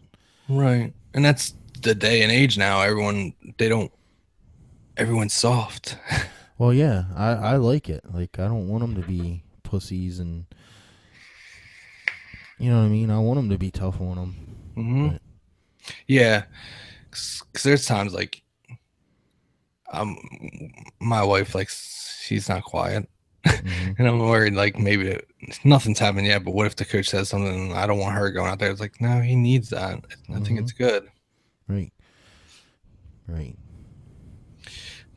Right. And that's the day and age now. Everyone's soft. Well, yeah, I like it. Like, I don't want them to be pussies, and you know what I mean. I want them to be tough on them, Hmm. but Yeah. Cause there's times like, um, my wife, like, she's not quiet. hmm And I'm worried, like, maybe nothing's happened yet, but what if the coach says something and I don't want her going out there? It's like, no, he needs that. I think hmm it's good right, right,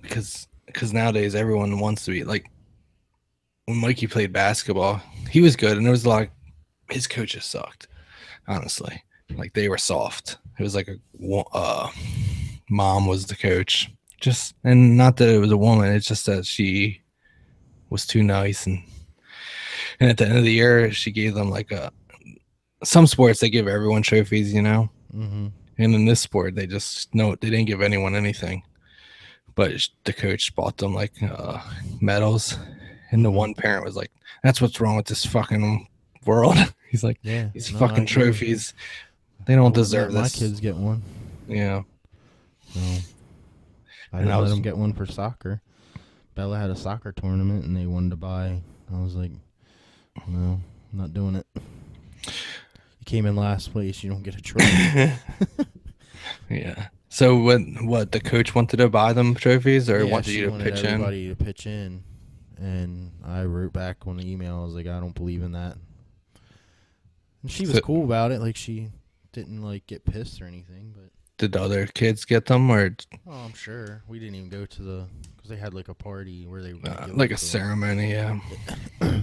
because nowadays everyone wants to be like, when Mikey played basketball, he was good, and there was a lot of, his coaches sucked, honestly. Like, they were soft. It was like mom was the coach. Just, and not that it was a woman, it's just that she was too nice, and at the end of the year she gave them like a, some sports they give everyone trophies, hmm and in this sport they just, no, they didn't give anyone anything, but the coach bought them like medals, and the hmm one parent was like, that's what's wrong with this fucking world. He's like, yeah. these No, I fucking agree. trophies, they I don't wouldn't let deserve my this. kids get one. Yeah. No, I And I didn't let was them get one for soccer. Bella had a soccer tournament, and they wanted to buy. I was like, no, I'm not doing it. You came in last place. You don't get a trophy. yeah. So what the coach wanted to buy them trophies, or Yeah, wanted she you to wanted pitch in? everybody to pitch in, and I wrote back on the email. I was like, I don't believe in that. And she was So, cool about it. Like, she didn't like get pissed or anything. But did the other kids get them, or oh, I'm sure we didn't even go to the, because they had like a party where they were gonna give like them a to them. ceremony? Yeah. So,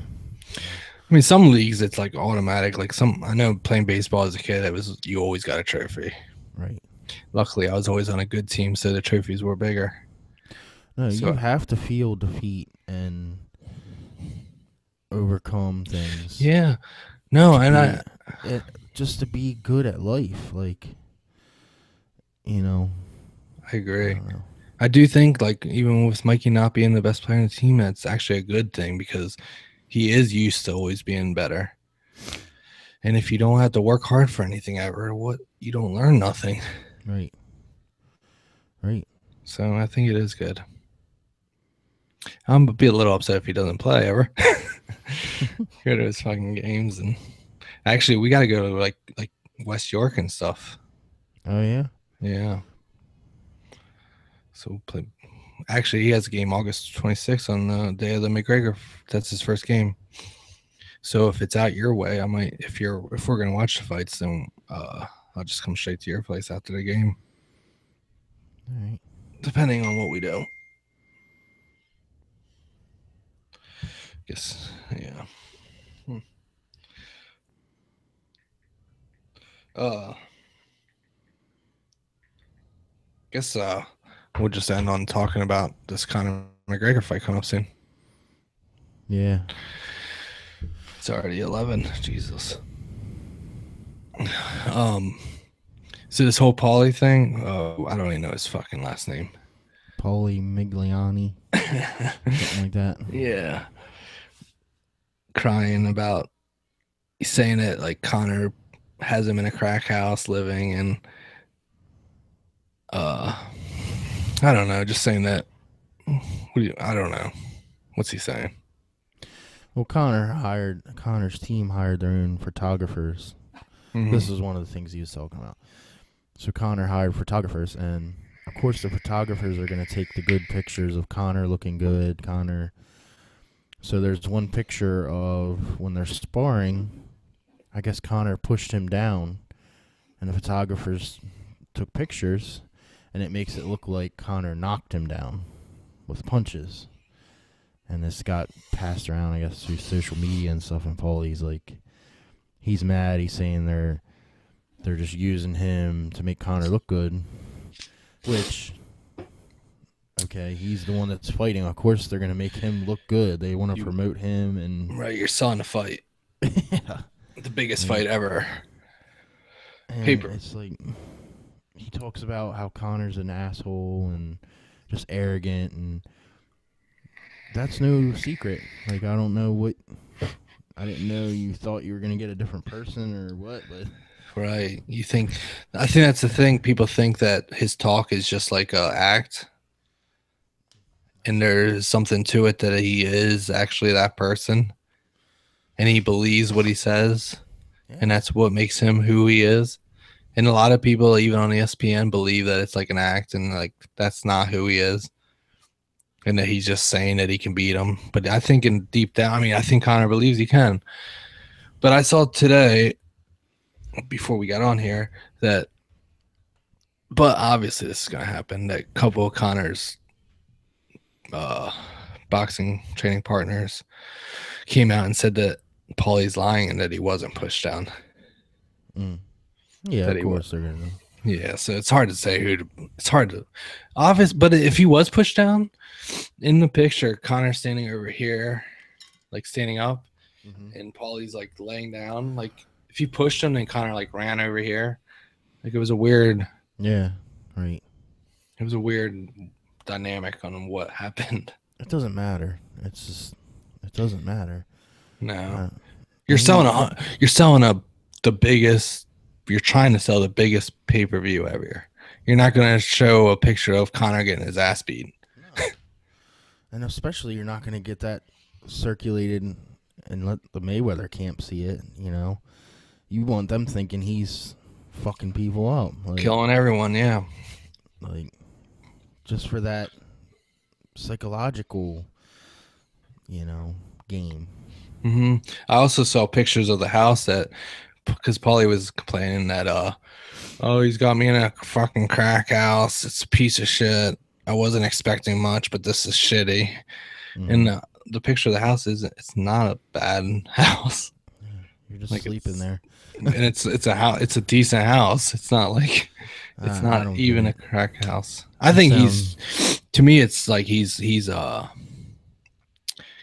I mean, some leagues it's like automatic. Like, some, I know playing baseball as a kid, it was, you always got a trophy. right. Luckily, I was always on a good team, so the trophies were bigger. No, you So have to feel defeat and overcome things yeah, no, to and be I it, just to be good at life. Like, you know, I I agree. don't know. I do think, like, even with Mikey not being the best player on the team, that's actually a good thing because he is used to always being better. And if you don't have to work hard for anything ever, what, you don't learn nothing. Right. Right. So I think it is good. I'm gonna be a little upset if he doesn't play ever. Go to his fucking games, and actually we got to go to like West York and stuff. Oh yeah. Yeah. So we'll play. Actually, he has a game August 26th on the day of the McGregor. That's his first game. So if it's out your way, I might. If we're gonna watch the fights, then I'll just come straight to your place after the game, All right. depending on what we do. Guess, yeah. Hmm. Uh, guess we'll just end on talking about this Conor McGregor fight coming up soon. Yeah. It's already 11. Jesus. Um. So this whole Paulie thing, I don't even know his fucking last name. Paulie Migliani, something like that. Yeah. Crying about, saying that like Connor has him in a crack house living, and I don't know, just saying that. I don't know. What's he saying? Well, Connor's team hired their own photographers. Mm-hmm. This is one of the things he was talking about. So Connor hired photographers, and of course the photographers are going to take the good pictures of Connor looking good. So there's one picture of when they're sparring. I guess Connor pushed him down, and the photographers took pictures, and it makes it look like Connor knocked him down with punches. And this got passed around, I guess, through social media and stuff. And Paulie's like, he's mad. He's saying they're just using him to make Connor look good. Which, okay, he's the one that's fighting. Of course, they're gonna make him look good. They want to promote him, and Right, you're selling a fight, yeah, the biggest fight ever. and Paper. it's like he talks about how Connor's an asshole and just arrogant, and that's no secret. Like, I don't know what. I didn't know you thought you were gonna get a different person or what, but Right. I think that's the thing. People think that his talk is just like a act, and there's something to it that he is actually that person, and he believes what he says, and Yeah. that's what makes him who he is. And a lot of people, even on ESPN, believe that it's like an act, and like that's not who he is, and that he's just saying that he can beat him. But I think in deep down, I mean, I think Connor believes he can. But I saw today, before we got on here, that, but obviously this is gonna happen. That couple of Connor's uh, boxing training partners came out and said that Paulie's lying and that he wasn't pushed down. Mm. Yeah, That of he was. course they're gonna. Yeah, so it's hard to say it's hard to obvious, but if he was pushed down in the picture, Connor standing over here, like standing up, Mm-hmm. and Paulie's like laying down. Like if you pushed him, then Connor like ran over here. Like it was a weird. Yeah, right. It was a weird dynamic on what happened. It doesn't matter. It doesn't matter. No, Uh, you're and he, selling the biggest. You're trying to sell the biggest pay per view ever. You're not going to show a picture of Connor getting his ass beat. no. And especially you're not going to get that circulated and let the Mayweather camp see it. You know, you want them thinking he's fucking people up, like, Killing everyone, yeah. like just for that psychological, game. Hmm. I also saw pictures of the house that, because Paulie was complaining that, oh, he's got me in a fucking crack house. It's a piece of shit. I wasn't expecting much, but this is shitty. Mhm. And the picture of the house it's not a bad house. You're just Like sleeping there. And it's a house. It's a decent house. It's not like it's I not don't even a get it. crack house. I think Sounds- to me, it's like he's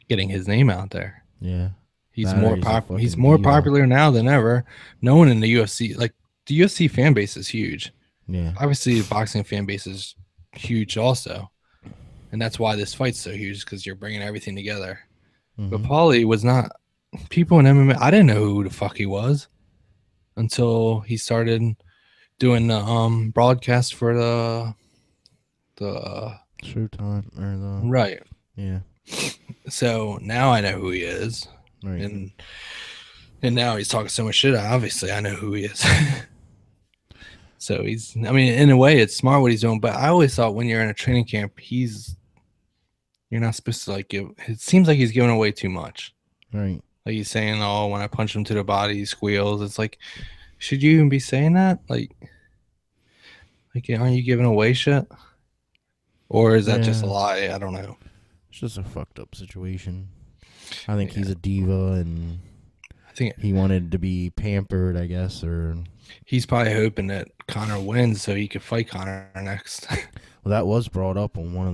getting his name out there. Yeah. He's That or more he's a popular. He's fucking more diva. popular now than ever. No one in the UFC, like the UFC fan base, is huge. Yeah. Obviously, the boxing fan base is huge also, and that's why this fight's so huge, because you're bringing everything together. But Mhm. Paulie was not. People in MMA, I didn't know who the fuck he was until he started doing the broadcast for the Showtime or the right. yeah. So now I know who he is, Right. and now he's talking so much shit. Obviously, I know who he is. So he's. I mean, in a way, it's smart what he's doing. But I always thought when you're in a training camp, you're not supposed to like give. It seems like he's giving away too much. Right. Like he's saying, "Oh, when I punch him to the body, he squeals." It's like, should you even be saying that? Like aren't you giving away shit? Or is that just a Yeah. lie? I don't know. It's just a fucked up situation. I think Yeah. he's a diva and I think he wanted to be pampered, I guess, or he's probably hoping that Connor wins so he could fight Connor next. well, that was brought up on one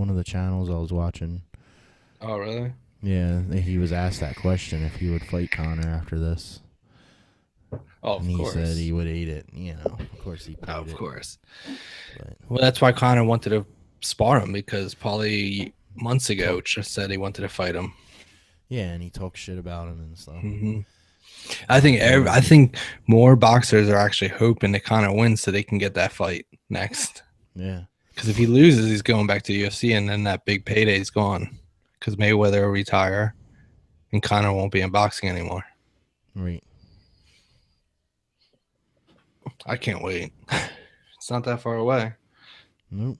of the channels I was watching. Oh, really? Yeah, he was asked that question if he would fight Connor after this, Oh, of and he course. said he would eat it. Of course he Oh, played of it. course. But Well, that's why Connor wanted to spar him, because Paulie months ago just said he wanted to fight him. yeah, and he talks shit about him and stuff. Hmm. I think more boxers are actually hoping that Connor wins so they can get that fight next. Yeah, Because if he loses, he's going back to UFC, and then that big payday is gone. Because Mayweather will retire, and Connor won't be in boxing anymore. right. I can't wait. It's not that far away. Nope.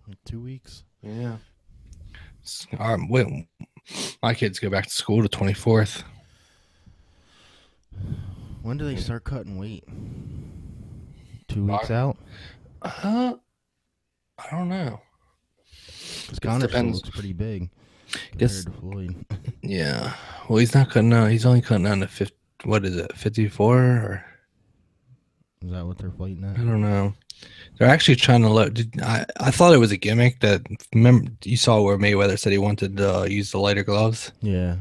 Like 2 weeks. Yeah. Wait, my kids go back to school the 24th. When do they start cutting weight? 2 weeks out? I don't know. Because Connor still depends. looks pretty big Guess- compared to Floyd. Yeah. Well, he's not cutting out. He's only cutting down to 50. What is it? 54 or Is that what they're fighting I at? don't know. They're actually trying to let. I thought it was a gimmick. That remember you saw where Mayweather said he wanted to use the lighter gloves. Yeah.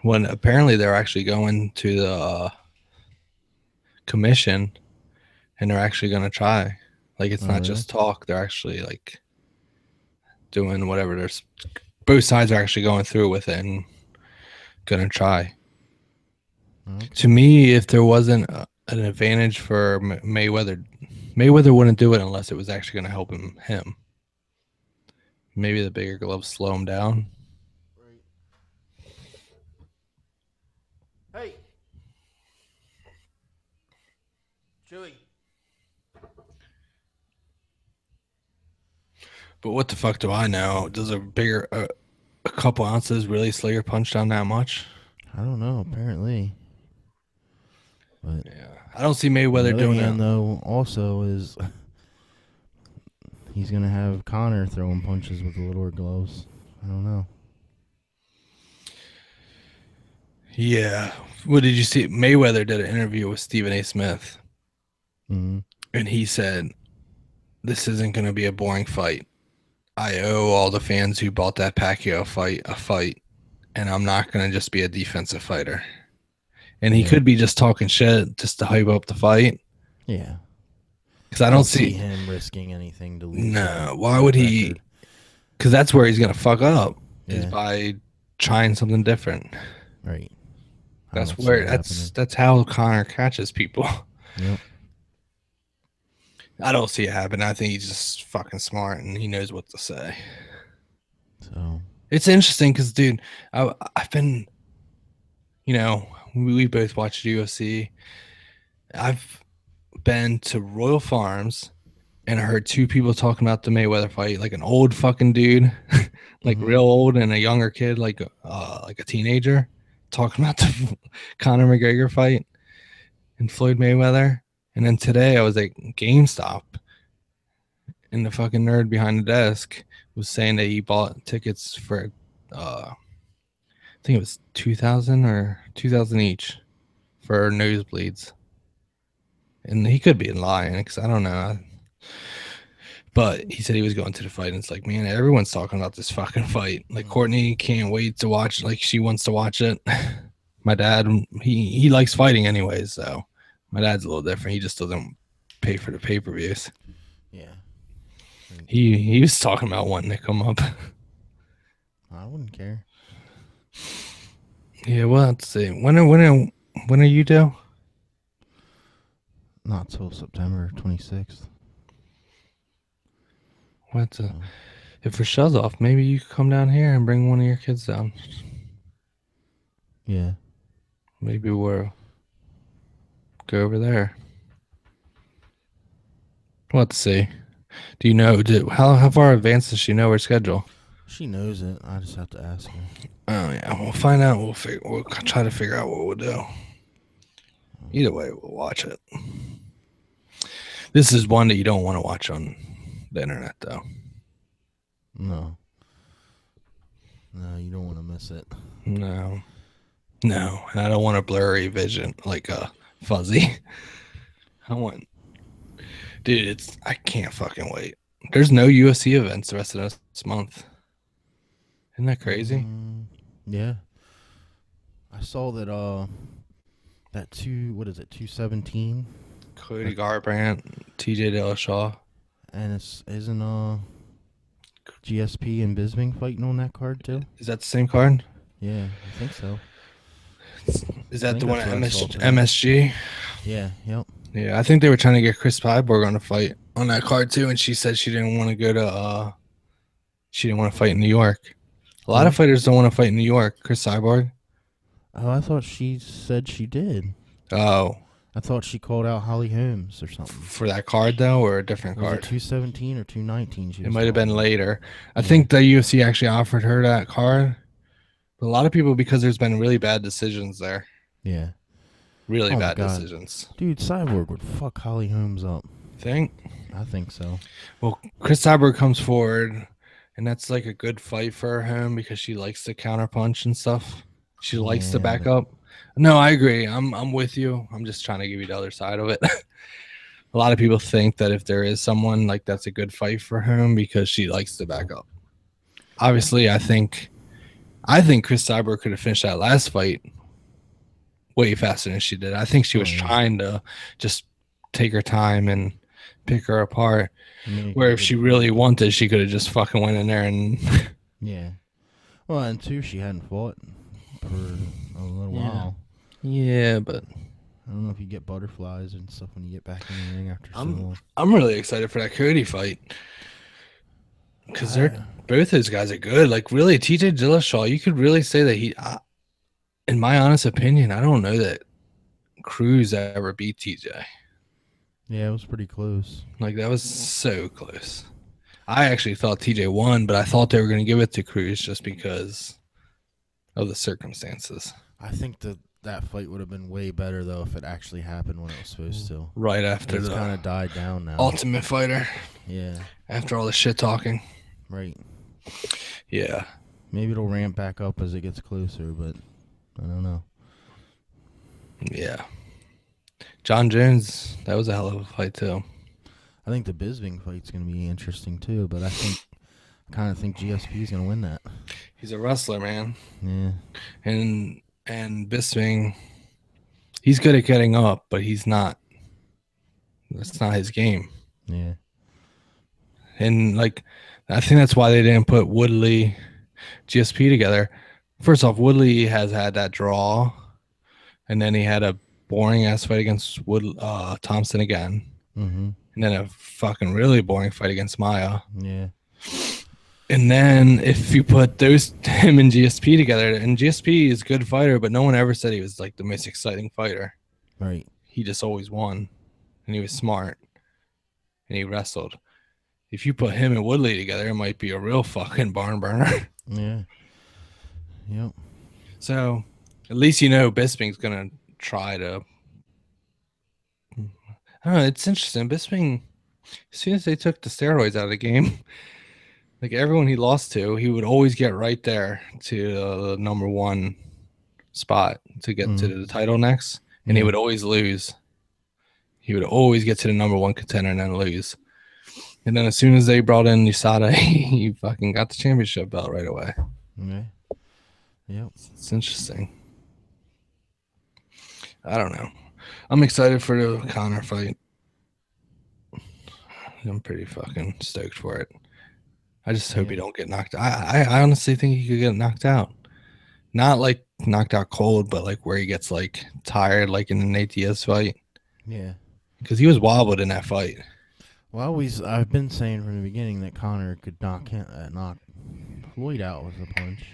When apparently they're actually going to the commission, and they're actually going to try. Like it's Oh, not really? just talk. They're actually like doing whatever. There's both sides are actually going through with it and going to try. Okay. To me, if there wasn't an advantage for Mayweather, Mayweather wouldn't do it unless it was actually going to help him. Maybe the bigger gloves slow him down. Hey, Chewy. But what the fuck do I know? Does a couple ounces really slow your punch down that much? I don't know. Apparently, but Yeah, I don't see on the Mayweather other doing hand, it. though, also is he's gonna have Connor throwing punches with the littler gloves. I don't know. Yeah. What did you see? Mayweather did an interview with Stephen A. Smith, Mm-hmm. and he said, "This isn't going to be a boring fight. I owe all the fans who bought that Pacquiao fight a fight, and I'm not going to just be a defensive fighter." And he Yeah. could be just talking shit just to hype up the fight. Yeah. Because I I don't don't see see. him risking anything to lose. No. Why would he? Record. Because that's where he's going to fuck up, is Yeah. by trying something different. Right. I That's don't see where it that's how Connor catches people. Yep. I don't see it happen. I think he's just fucking smart and he knows what to say. So It's interesting because, dude, I've been, we both watched UFC. I've been to Royal Farms and I heard two people talking about the Mayweather fight, like an old fucking dude, like Mhm. real old, and a younger kid, like a teenager, talking about the Conor McGregor fight and Floyd Mayweather. And then today I was at GameStop and the fucking nerd behind the desk was saying that he bought tickets for I think it was 2000 or 2000 each for nosebleeds. And he could be lying because I don't know. But he said he was going to the fight, and it's like, man, everyone's talking about this fucking fight. Like Courtney can't wait to watch. Like she wants to watch it. My dad, he likes fighting anyways, so my dad's a little different. He just doesn't pay for the pay-per-views. Yeah. He was talking about wanting to come up. I wouldn't care. Yeah, well, let's see. When are you due? Not till September 26th. What? So. If Rochelle's off, maybe you could come down here and bring one of your kids down. Yeah. Maybe we'll go over there. Let's see. Do you know? How far advanced does she know her schedule? She knows it. I just have to ask her. Oh yeah, we'll find out. We'll try to figure out what we'll do. Either way, we'll watch it. This is one that you don't want to watch on the internet, though. No. No, you don't want to miss it. No, and I don't want a blurry vision, like a fuzzy. I want, dude. I can't fucking wait. There's no UFC events the rest of this month. Isn't that crazy? Yeah. I saw that that 217? Cody Garbrandt, TJ Dillashaw. And isn't GSP and Bisping fighting on that card too? Is that the same card? Yeah, I think so. Is that the one at MSG? MSG? Yeah, yep. Yeah, I think they were trying to get Chris Cyborg on a fight on that card too, and she said she didn't want to go to she didn't want to fight in New York. A lot of fighters don't want to fight in New York. Chris Cyborg. Oh, I thought she said she did. Oh. I thought she called out Holly Holmes or something. For that card though, or a different Was card? it 217 or 219? It might have been later. I think the UFC actually offered her that card. But a lot of people, because there's been really bad decisions there. Yeah. Really bad decisions. Dude, Cyborg would fuck Holly Holmes up. Think? I think so. Well, Chris Cyborg comes forward, and that's like a good fight for him because she likes to counterpunch and stuff. She likes to back up. No, I agree. I'm with you. I'm just trying to give you the other side of it. A lot of people think that if there is someone like that's a good fight for him because she likes to back up. Obviously, I think Chris Cyborg could have finished that last fight way faster than she did. I think she was trying to just take her time and pick her apart. Where if she really wanted, she could have just fucking went in there and yeah. Well, and two, she hadn't fought for a little while. Yeah, but I don't know if you get butterflies and stuff when you get back in the ring after so I'm long. I'm really excited for that Cody fight because they're I, both those guys are good. Like really, TJ Dillashaw, you could really say that in my honest opinion, I don't know that Cruz ever beat TJ. yeah, it was pretty close. Like that was so close. I actually thought TJ won, but I thought they were going to give it to Cruz just because of the circumstances. I think that fight would have been way better though if it actually happened when it was supposed to. Right after It's kind the of died down now. Ultimate Fighter, Yeah, after all the shit talking. right. Yeah. Maybe it'll ramp back up as it gets closer, but I don't know. Yeah. John Jones, that was a hell of a fight too. I think the Bisping fight's going to be interesting too, but I kind of think GSP is going to win that. He's a wrestler, man. Yeah. And Bisping, he's good at getting up, but he's not. That's not his game. Yeah. And like, I think that's why they didn't put Woodley, GSP together. First off, Woodley has had that draw, and then he had a boring ass fight against Thompson again, Mm-hmm. and then a fucking really boring fight against Maya. Yeah. And then if you put him and GSP together, and GSP is a good fighter, but no one ever said he was like the most exciting fighter. Right. He just always won, and he was smart, and he wrestled. If you put him and Woodley together, it might be a real fucking barn burner. Yeah. Yep. So at least you know Bisping's gonna try to. I don't know. It's interesting. Bisping, as soon as they took the steroids out of the game, like everyone he lost to, he would always get right there to the number one spot to get to the title next, and he would always lose. He would always get to the number one contender and then lose. And then as soon as they brought in USADA, he fucking got the championship belt right away. Okay. Yep. It's interesting. I don't know. I'm excited for the Conor fight. I'm pretty fucking stoked for it. I just hope he don't get knocked out. I honestly think he could get knocked out. Not like knocked out cold, but like where he gets like tired, like in the Nate Diaz fight. Yeah. Because he was wobbled in that fight. Well, I've been saying from the beginning that Conor could knock Floyd out with a punch.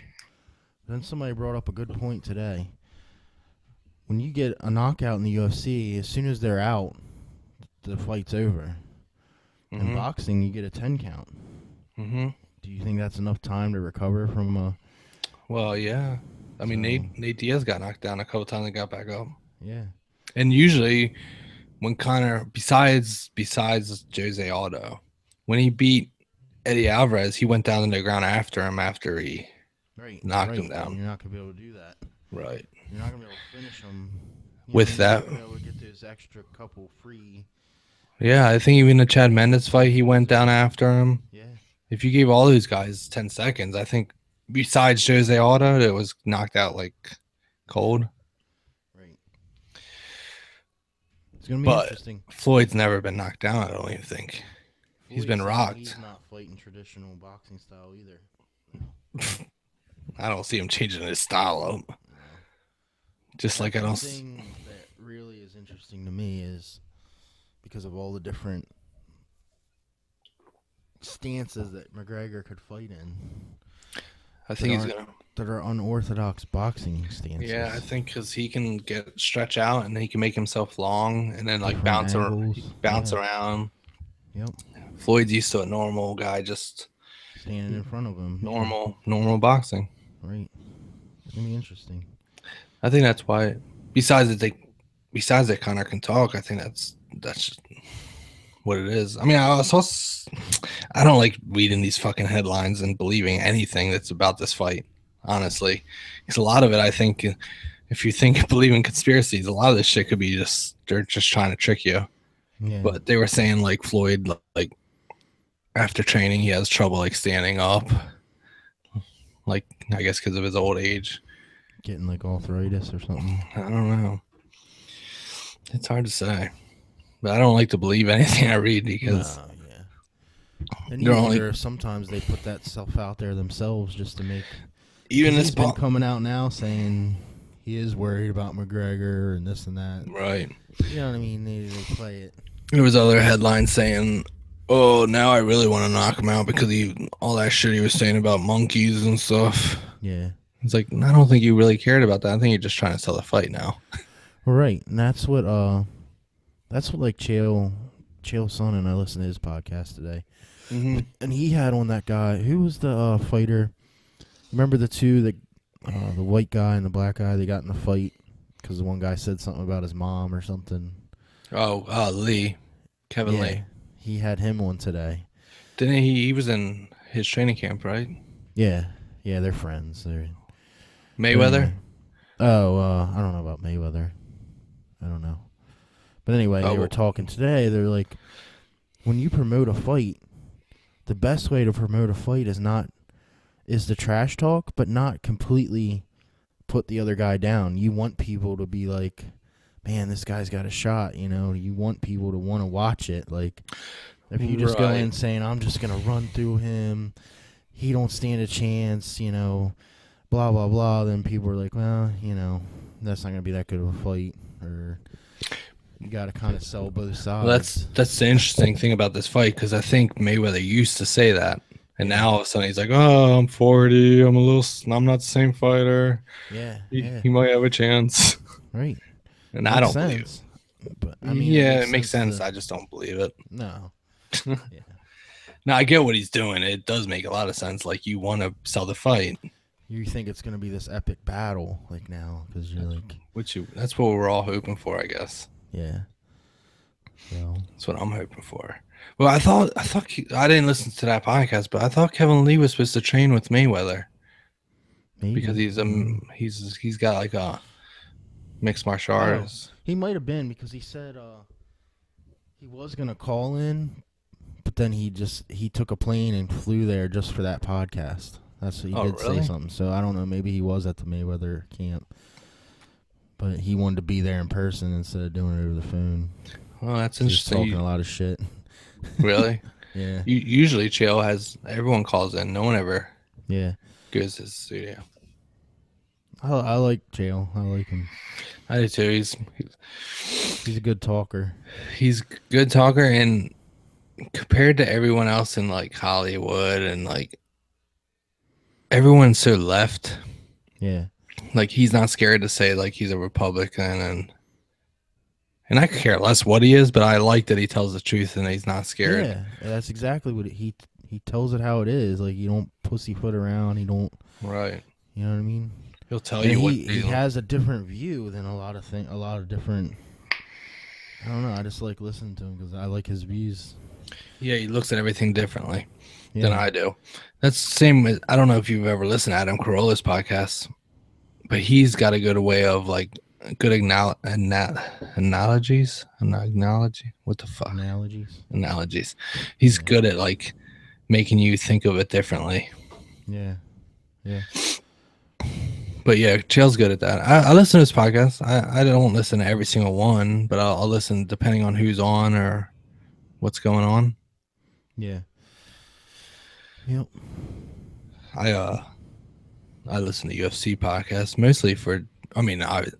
Then somebody brought up a good point today. When you get a knockout in the UFC, as soon as they're out, the fight's over. In boxing, you get a 10 count. Mm-hmm. Do you think that's enough time to recover from a... Well, yeah. I mean, Nate Diaz got knocked down a couple times and got back up. Yeah. And usually when Conor, besides Jose Aldo, when he beat Eddie Alvarez, he went down to the ground after him after he knocked him down. And you're not going to be able to do that. Right. You're not going to be able to finish him. With that. You're not going to be able to get those extra couple free... Yeah, I think even the Chad Mendes fight, he went down after him. Yeah. If you gave all those guys 10 seconds, I think besides Jose Aldo, that was knocked out like cold. Right. It's going to be interesting. Floyd's never been knocked down, I don't even think. He's been rocked. He's not fighting traditional boxing style either. I don't see him changing his style up. No. Just like I don't. The thing that really is interesting to me is because of all the different stances that McGregor could fight in. I think he's gonna. That are unorthodox boxing stances. Yeah, I think because he can stretch out and he can make himself long and then like bounce around. Yep. Floyd's used to a normal guy just standing in front of him. Normal boxing. Right. It's gonna be interesting. I think that's why. Besides that Conor can talk, I think that's just what it is. I mean, I don't like reading these fucking headlines and believing anything that's about this fight. Honestly, because a lot of it, I think, if you believe in conspiracies, a lot of this shit could be they're just trying to trick you. Yeah. But they were saying like Floyd, like after training, he has trouble like standing up, like I guess because of his old age, getting like arthritis or something. I don't know. It's hard to say, but I don't like to believe anything I read because. And sometimes they put that stuff out there themselves just to make. Even he's been coming out now saying he is worried about McGregor and this and that. Right. You know what I mean? They play it. There was other headlines saying, "Oh, now I really want to knock him out because all that shit he was saying about monkeys and stuff." Yeah. It's like, I don't think you really cared about that. I think you're just trying to sell the fight now. Well, right, and that's what like Chael Sonnen, and I listened to his podcast today, and he had on that guy who was the fighter. Remember the two that the white guy and the black guy, they got in a fight because the one guy said something about his mom or something. Oh, Lee. Kevin Lee. He had him on today. Didn't he? He was in his training camp, right? Yeah, they're friends. They're Mayweather? I don't know about Mayweather. I don't know. But anyway, they were talking today. They're like, when you promote a fight, the best way to promote a fight is the trash talk, but not completely put the other guy down. You want people to be like, man, this guy's got a shot, you know. You want people to want to watch it. Like, if you just go in saying, I'm just going to run through him, he don't stand a chance, you know, blah, blah, blah, then people are like, well, you know, that's not going to be that good of a fight. Or you got to kind of sell both sides. Well, that's the interesting thing about this fight, because I think Mayweather used to say that. And now all of a sudden he's like, oh, I'm 40. I'm not the same fighter. Yeah. He might have a chance. Right. And I don't believe it. But, I mean, it makes sense. I just don't believe it. No. Yeah. No, I get what he's doing. It does make a lot of sense. Like, you want to sell the fight. You think it's going to be this epic battle, like, now, because you're like... That's what we're all hoping for, I guess. Yeah. So. That's what I'm hoping for. Well, I thought I didn't listen to that podcast, but I thought Kevin Lee was supposed to train with Mayweather. Maybe. Because he's got like a mixed martial arts. He might have been, because he said he was going to call in, but then he took a plane and flew there just for that podcast. That's what he did say something. So I don't know. Maybe he was at the Mayweather camp, but he wanted to be there in person instead of doing it over the phone. Well, that's interesting. He's talking a lot of shit. Really? Yeah. Usually, Chael everyone calls in. No one ever. Yeah. Goes to the studio. I like Chael. I like him. I do too. He's a good talker. He's a good talker, and compared to everyone else in like Hollywood and like everyone's so left. Yeah. Like, he's not scared to say like he's a Republican, and I could care less what he is, but I like that he tells the truth and he's not scared. Yeah, that's exactly what he tells it how it is. Like, you don't pussyfoot around. He don't. Right. You know what I mean? He'll tell you what he has a different view than a lot of different. I don't know. I just like listening to him because I like his views. Yeah, he looks at everything differently than I do. That's the same with, I don't know if you've ever listened to Adam Carolla's podcast, but he's got a good way of like good analogies. What the fuck? Analogies. He's good at like making you think of it differently. Yeah. But yeah, Chael's good at that. I listen to his podcast. I don't listen to every single one, but I'll listen depending on who's on or what's going on. Yeah. Yep. I listen to UFC podcasts mostly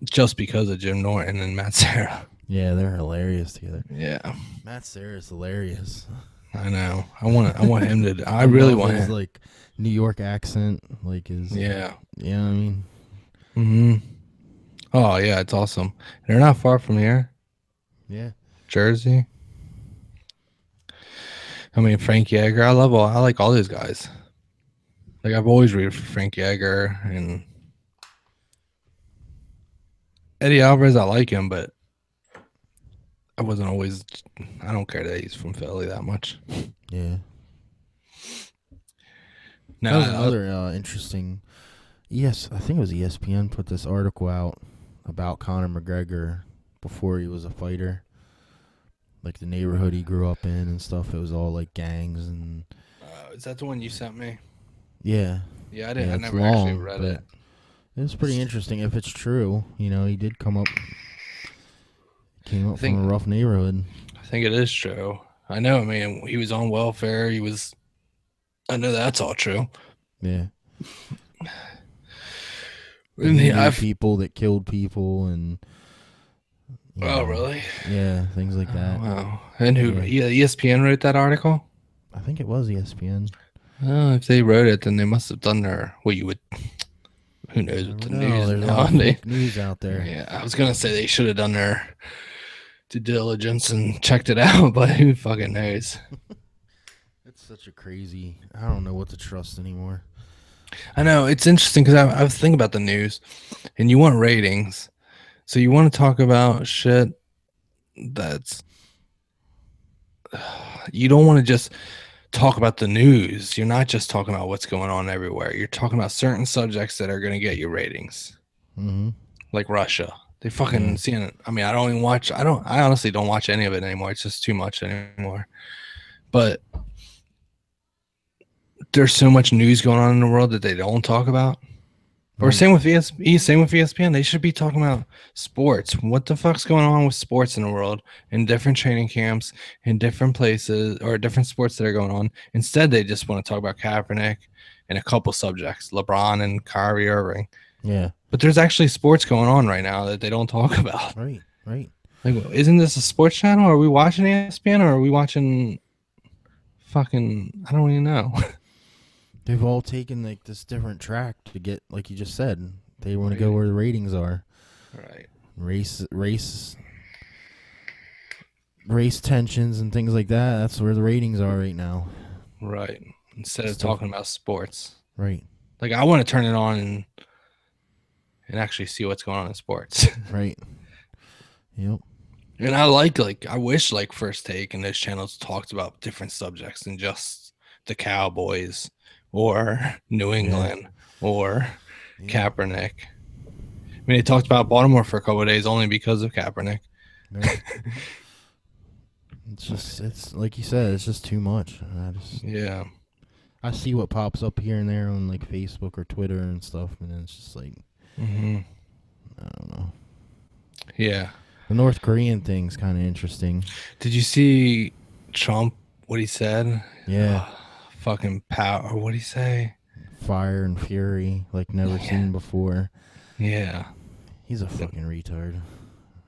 just because of Jim Norton and Matt Serra. Yeah, they're hilarious together. Yeah. Matt Serra's hilarious. I know. I want him to. I really want his him. Like New York accent, like his. Yeah. You know what I mean? Mm-hmm. Oh yeah, it's awesome. They're not far from here. Yeah. Jersey. I mean, Frank Yeager. I like all these guys. Like, I've always rooted for Frank Yeager and Eddie Alvarez. I like him, but I don't care that he's from Philly that much. Yeah. No, that was another interesting. Yes, I think it was ESPN put this article out about Conor McGregor before he was a fighter. Like the neighborhood he grew up in and stuff. It was all like gangs and. Is that the one you sent me? Yeah. Yeah, I didn't. I never actually read it. It was pretty interesting. If it's true, you know, he did came up from a rough neighborhood. I think it is true. I know. I mean, he was on welfare. I know that's all true. Yeah. And he knew people that killed people and. Oh, really? Yeah, things like that. Wow. And who? Yeah. ESPN wrote that article? I think it was ESPN. Well, if they wrote it, then they must have done their what you would. Who knows what the news There's a now? lot of fake news out there. Yeah, I was gonna say they should have done their due diligence and checked it out, but who fucking knows? It's such a crazy. I don't know what to trust anymore. I know it's interesting because I was thinking about the news, and you want ratings, so you want to talk about shit that's you don't want to just talk about the news. You're not just talking about what's going on everywhere. You're talking about certain subjects that are going to get you ratings, like Russia. They fucking seeing it. I mean, I don't even watch. I honestly don't watch any of it anymore. It's just too much anymore. But there's so much news going on in the world that they don't talk about. Or same with ESPN. They should be talking about sports. What the fuck's going on with sports in the world, in different training camps, in different places, or different sports that are going on? Instead, they just want to talk about Kaepernick and a couple subjects, LeBron and Kyrie Irving. Yeah. But there's actually sports going on right now that they don't talk about. Right. Like, isn't this a sports channel? Are we watching ESPN or are we watching fucking, I don't even know. They've all taken like this different track to get, like you just said, they want to go where the ratings are. Right. Race tensions and things like that. That's where the ratings are right now. Right. Instead of talking about sports. Right. Like, I want to turn it on and actually see what's going on in sports. Right. Yep. And I wish First Take and those channels talked about different subjects than just the Cowboys or New England or Kaepernick. I mean, they talked about Baltimore for a couple of days only because of Kaepernick. Right. It's like you said, it's just too much. I see what pops up here and there on like Facebook or Twitter and stuff, and then it's just like, I don't know. Yeah. The North Korean thing's kind of interesting. Did you see Trump, what he said? Yeah. Fucking power. What'd he say? Fire and fury, like never seen before. Yeah. He's a fucking retard.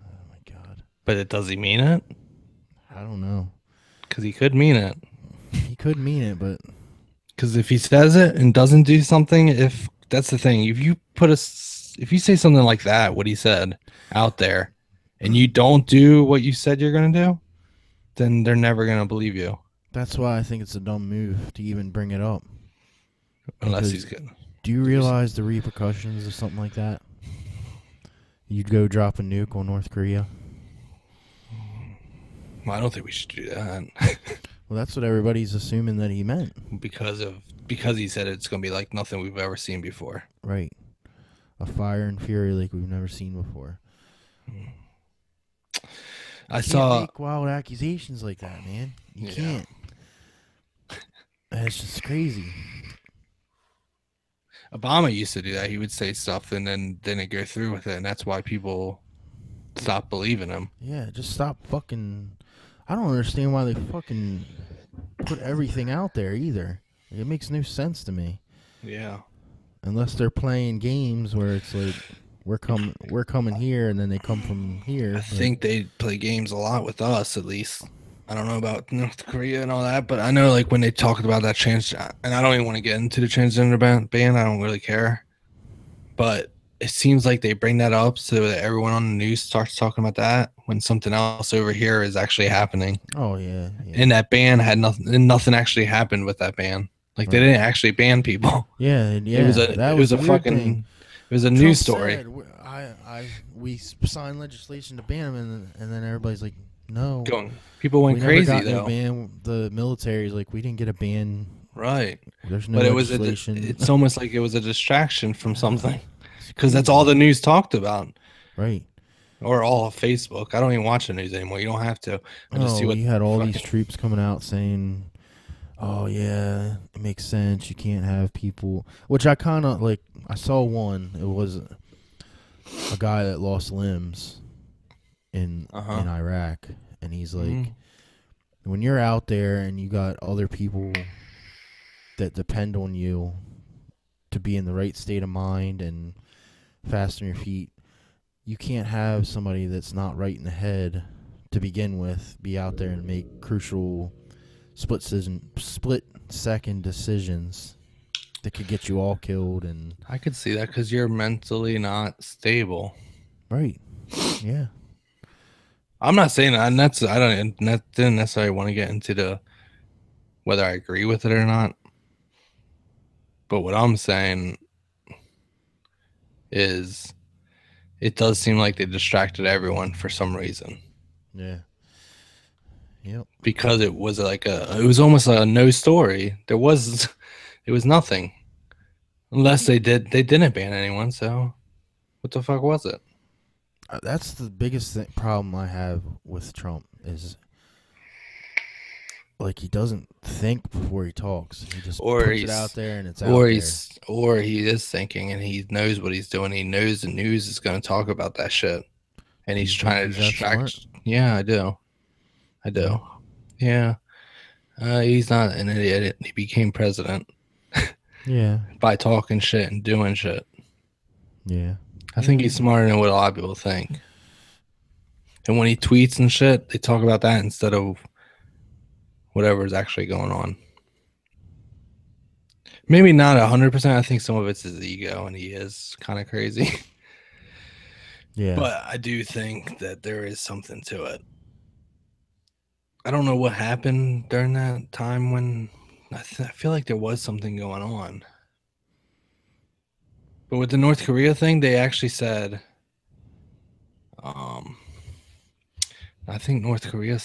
Oh my God. But does he mean it? I don't know. Because he could mean it. He could mean it, but... Because if he says it and doesn't do something, if that's the thing, if you say something like that, what he said out there, and you don't do what you said you're going to do, then they're never going to believe you. That's why I think it's a dumb move to even bring it up. Unless he's good. Do you realize the repercussions of something like that? You'd go drop a nuke on North Korea? Well, I don't think we should do that. Well, that's what everybody's assuming that he meant. Because he said it's going to be like nothing we've ever seen before. Right. A fire and fury like we've never seen before. I saw make wild accusations like that, man. You can't. It's just crazy. Obama used to do that. He would say stuff and then didn't go through with it, and that's why people stopped believing him. Yeah, just stop fucking... I don't understand why they fucking put everything out there either. It makes no sense to me. Yeah. Unless they're playing games where it's like, we're coming here, and then they come from here. I think they play games a lot with us, at least. I don't know about North Korea and all that, but I know like when they talked about that and I don't even want to get into the transgender ban. I don't really care. But it seems like they bring that up so that everyone on the news starts talking about that when something else over here is actually happening. Oh, yeah. And that ban had nothing actually happened with that ban. Like they didn't actually ban people. Yeah. It was a news story. Said, we signed legislation to ban them, and then everybody's like, no. People went crazy though. No ban. The military is like, we didn't get a ban. Right. There's no legislation. It's almost like it was a distraction from something, because that's all the news talked about. Right. Or all of Facebook. I don't even watch the news anymore. You don't have to. You had all these troops coming out saying, oh yeah, it makes sense. You can't have people, which I kind of like. I saw one. It was a guy that lost limbs in Iraq, and he's like, when you're out there and you got other people that depend on you to be in the right state of mind and fast on your feet. You can't have somebody that's not right in the head to begin with be out there and make crucial split second decisions that could get you all killed. And I could see that because you're mentally not stable. right, yeah, I'm not saying that, and didn't necessarily want to get into the whether I agree with it or not. But what I'm saying is, it does seem like they distracted everyone for some reason. yeah, yep. Because it was it was almost like a no story. It was nothing, unless they didn't ban anyone. So, what the fuck was it? That's the biggest problem I have with Trump is like he doesn't think before he talks. He just puts it out there and it's out there. Or he is thinking and he knows what he's doing. He knows the news is going to talk about that shit, and he's trying to distract. Yeah, I do. Yeah, he's not an idiot. He became president. Yeah. By talking shit and doing shit. Yeah. I think he's smarter than what a lot of people think. And when he tweets and shit, they talk about that instead of whatever is actually going on. Maybe not 100%. I think some of it's his ego, and he is kind of crazy. Yeah. But I do think that there is something to it. I don't know what happened during that time when I feel like there was something going on. But with the North Korea thing, they actually said, I think North Korea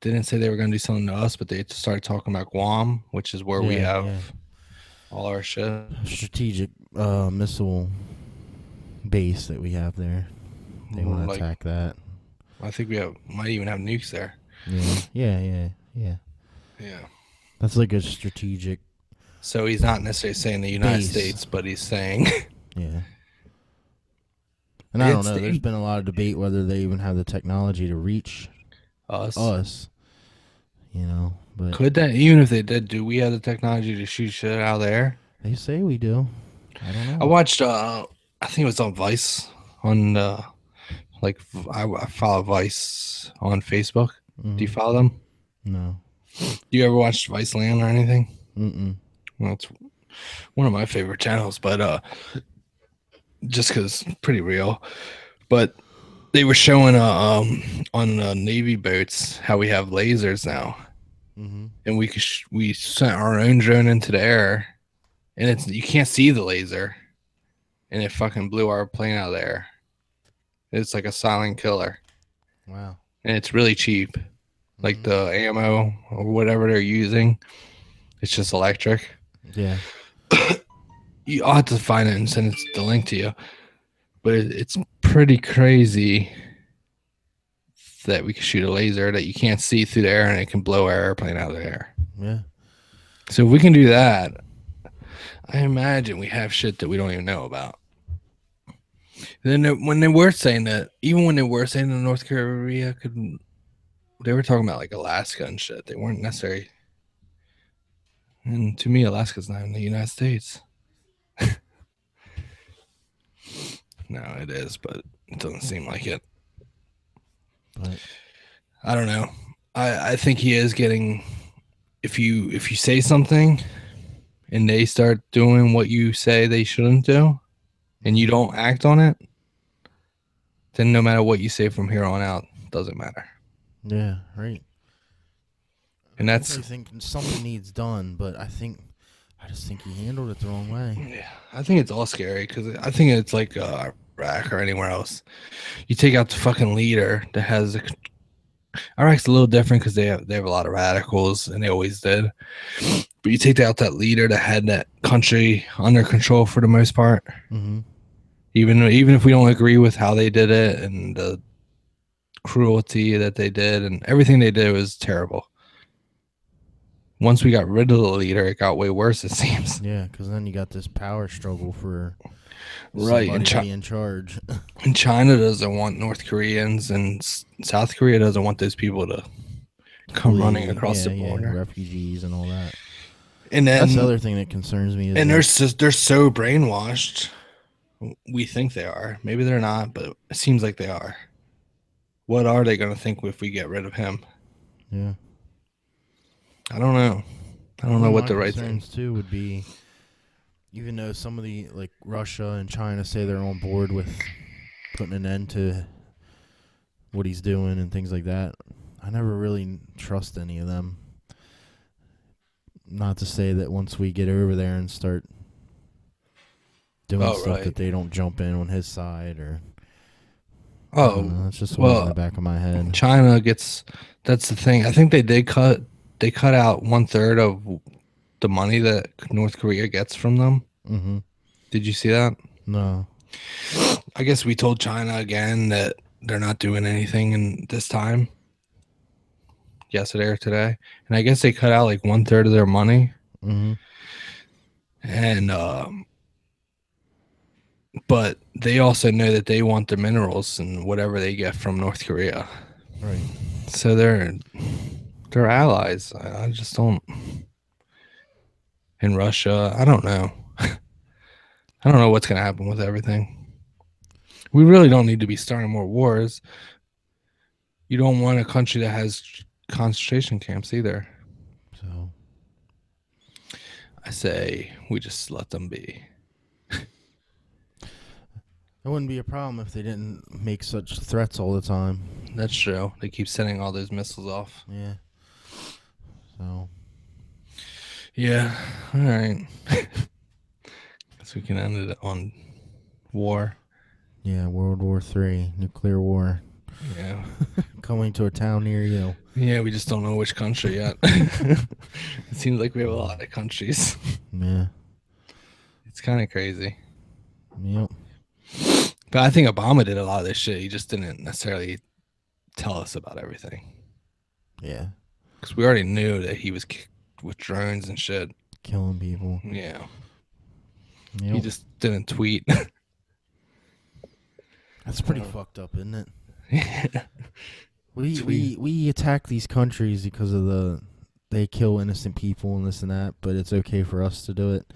didn't say they were going to do something to us, but they started talking about Guam, which is where we have all our shit. Strategic missile base that we have there. They want to attack that. I think might even have nukes there. Yeah. That's like a strategic. So he's not necessarily saying the United States, but he's saying. Yeah. And I don't know. There's been a lot of debate whether they even have the technology to reach us. You know, but could that, even if they did, do we have the technology to shoot shit out of there? They say we do. I don't know. I watched. I think it was on Vice. I follow Vice on Facebook. Mm-hmm. Do you follow them? No. Do you ever watch Viceland or anything? Mm-mm. Well, it's one of my favorite channels, but just because it's pretty real. But they were showing on Navy boats how we have lasers now, and we sent our own drone into the air, and you can't see the laser, and it fucking blew our plane out of the air. It's like a silent killer. Wow. And it's really cheap, like the ammo or whatever they're using. It's just electric. Yeah. I'll have to find it and send the link to you. But it's pretty crazy that we can shoot a laser that you can't see through the air, and it can blow our airplane out of the air. Yeah. So if we can do that, I imagine we have shit that we don't even know about. And then when they were saying that, even when they were saying that North Korea they were talking about like Alaska and shit. They weren't necessarily. And to me, Alaska's not in the United States. No, it is, but it doesn't seem like it. But I don't know. I think he is getting. If you say something, and they start doing what you say they shouldn't do, and you don't act on it, then no matter what you say from here on out, it doesn't matter. Yeah, right. And that's. I think something needs done, but I just think he handled it the wrong way. Yeah, I think it's all scary because I think it's like Iraq or anywhere else. You take out the fucking leader that has Iraq's a little different because they have a lot of radicals, and they always did. But you take out that leader that had that country under control for the most part. Mm-hmm. Even if we don't agree with how they did it and the cruelty that they did and everything they did was terrible. Once we got rid of the leader, it got way worse, it seems. Yeah, because then you got this power struggle for right somebody to be in charge. And China doesn't want North Koreans, and South Korea doesn't want those people to come running across the border. Yeah, refugees and all that. And then, that's the other thing that concerns me. And they're so brainwashed we think they are. Maybe they're not, but it seems like they are. What are they going to think if we get rid of him? Yeah. I don't know. I don't know what the right thing. Concerns too would be, even though some of the like Russia and China say they're on board with putting an end to what he's doing and things like that, I never really trust any of them. Not to say that once we get over there and start doing stuff that they don't jump in on his side or. That's just what's in the back of my head. China gets. That's the thing. I think they cut out 1/3 of the money that North Korea gets from them. Mm-hmm. Did you see that? No. I guess we told China again that they're not doing anything in this time. Yesterday or today, and I guess they cut out like 1/3 of their money. Mm-hmm. And but they also know that they want the minerals and whatever they get from North Korea. Right. So they're allies. I just don't. In Russia, I don't know. I don't know what's going to happen with everything. We really don't need to be starting more wars. You don't want a country that has concentration camps either. So I say we just let them be. It wouldn't be a problem if they didn't make such threats all the time. That's true. They keep sending all those missiles off. Yeah. So. Yeah. All right. Guess we can end it on war. Yeah, World War III, nuclear war. Yeah. Coming to a town near you. Yeah, we just don't know which country yet. It seems like we have a lot of countries. Yeah. It's kind of crazy. Yep. But I think Obama did a lot of this shit. He just didn't necessarily tell us about everything. Yeah. Because we already knew that he was with drones and shit. Killing people. Yeah. Yep. He just didn't tweet. That's pretty fucked up, isn't it? Yeah. We attack these countries because of they kill innocent people and this and that, but it's okay for us to do it.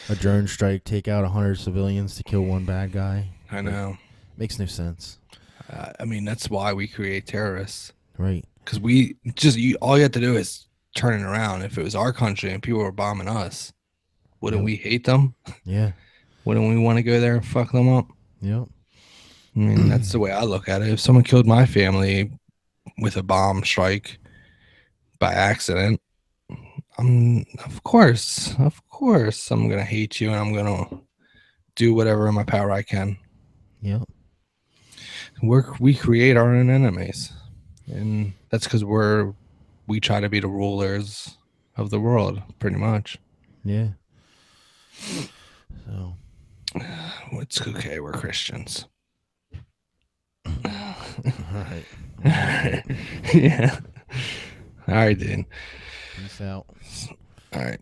A drone strike, take out 100 civilians to kill one bad guy. I know. Makes no sense. I mean, that's why we create terrorists. Right. Because all you have to do is turn it around. If it was our country and people were bombing us, wouldn't we hate them? Yeah. Wouldn't we want to go there and fuck them up? Yep. I mean, that's the way I look at it. If someone killed my family with a bomb strike by accident, of course, I'm going to hate you and I'm going to do whatever in my power I can. Yep. We create our own enemies. And that's because we try to be the rulers of the world, pretty much. Yeah. So. It's okay. We're Christians. All right. Yeah. All right, dude. Peace out. All right.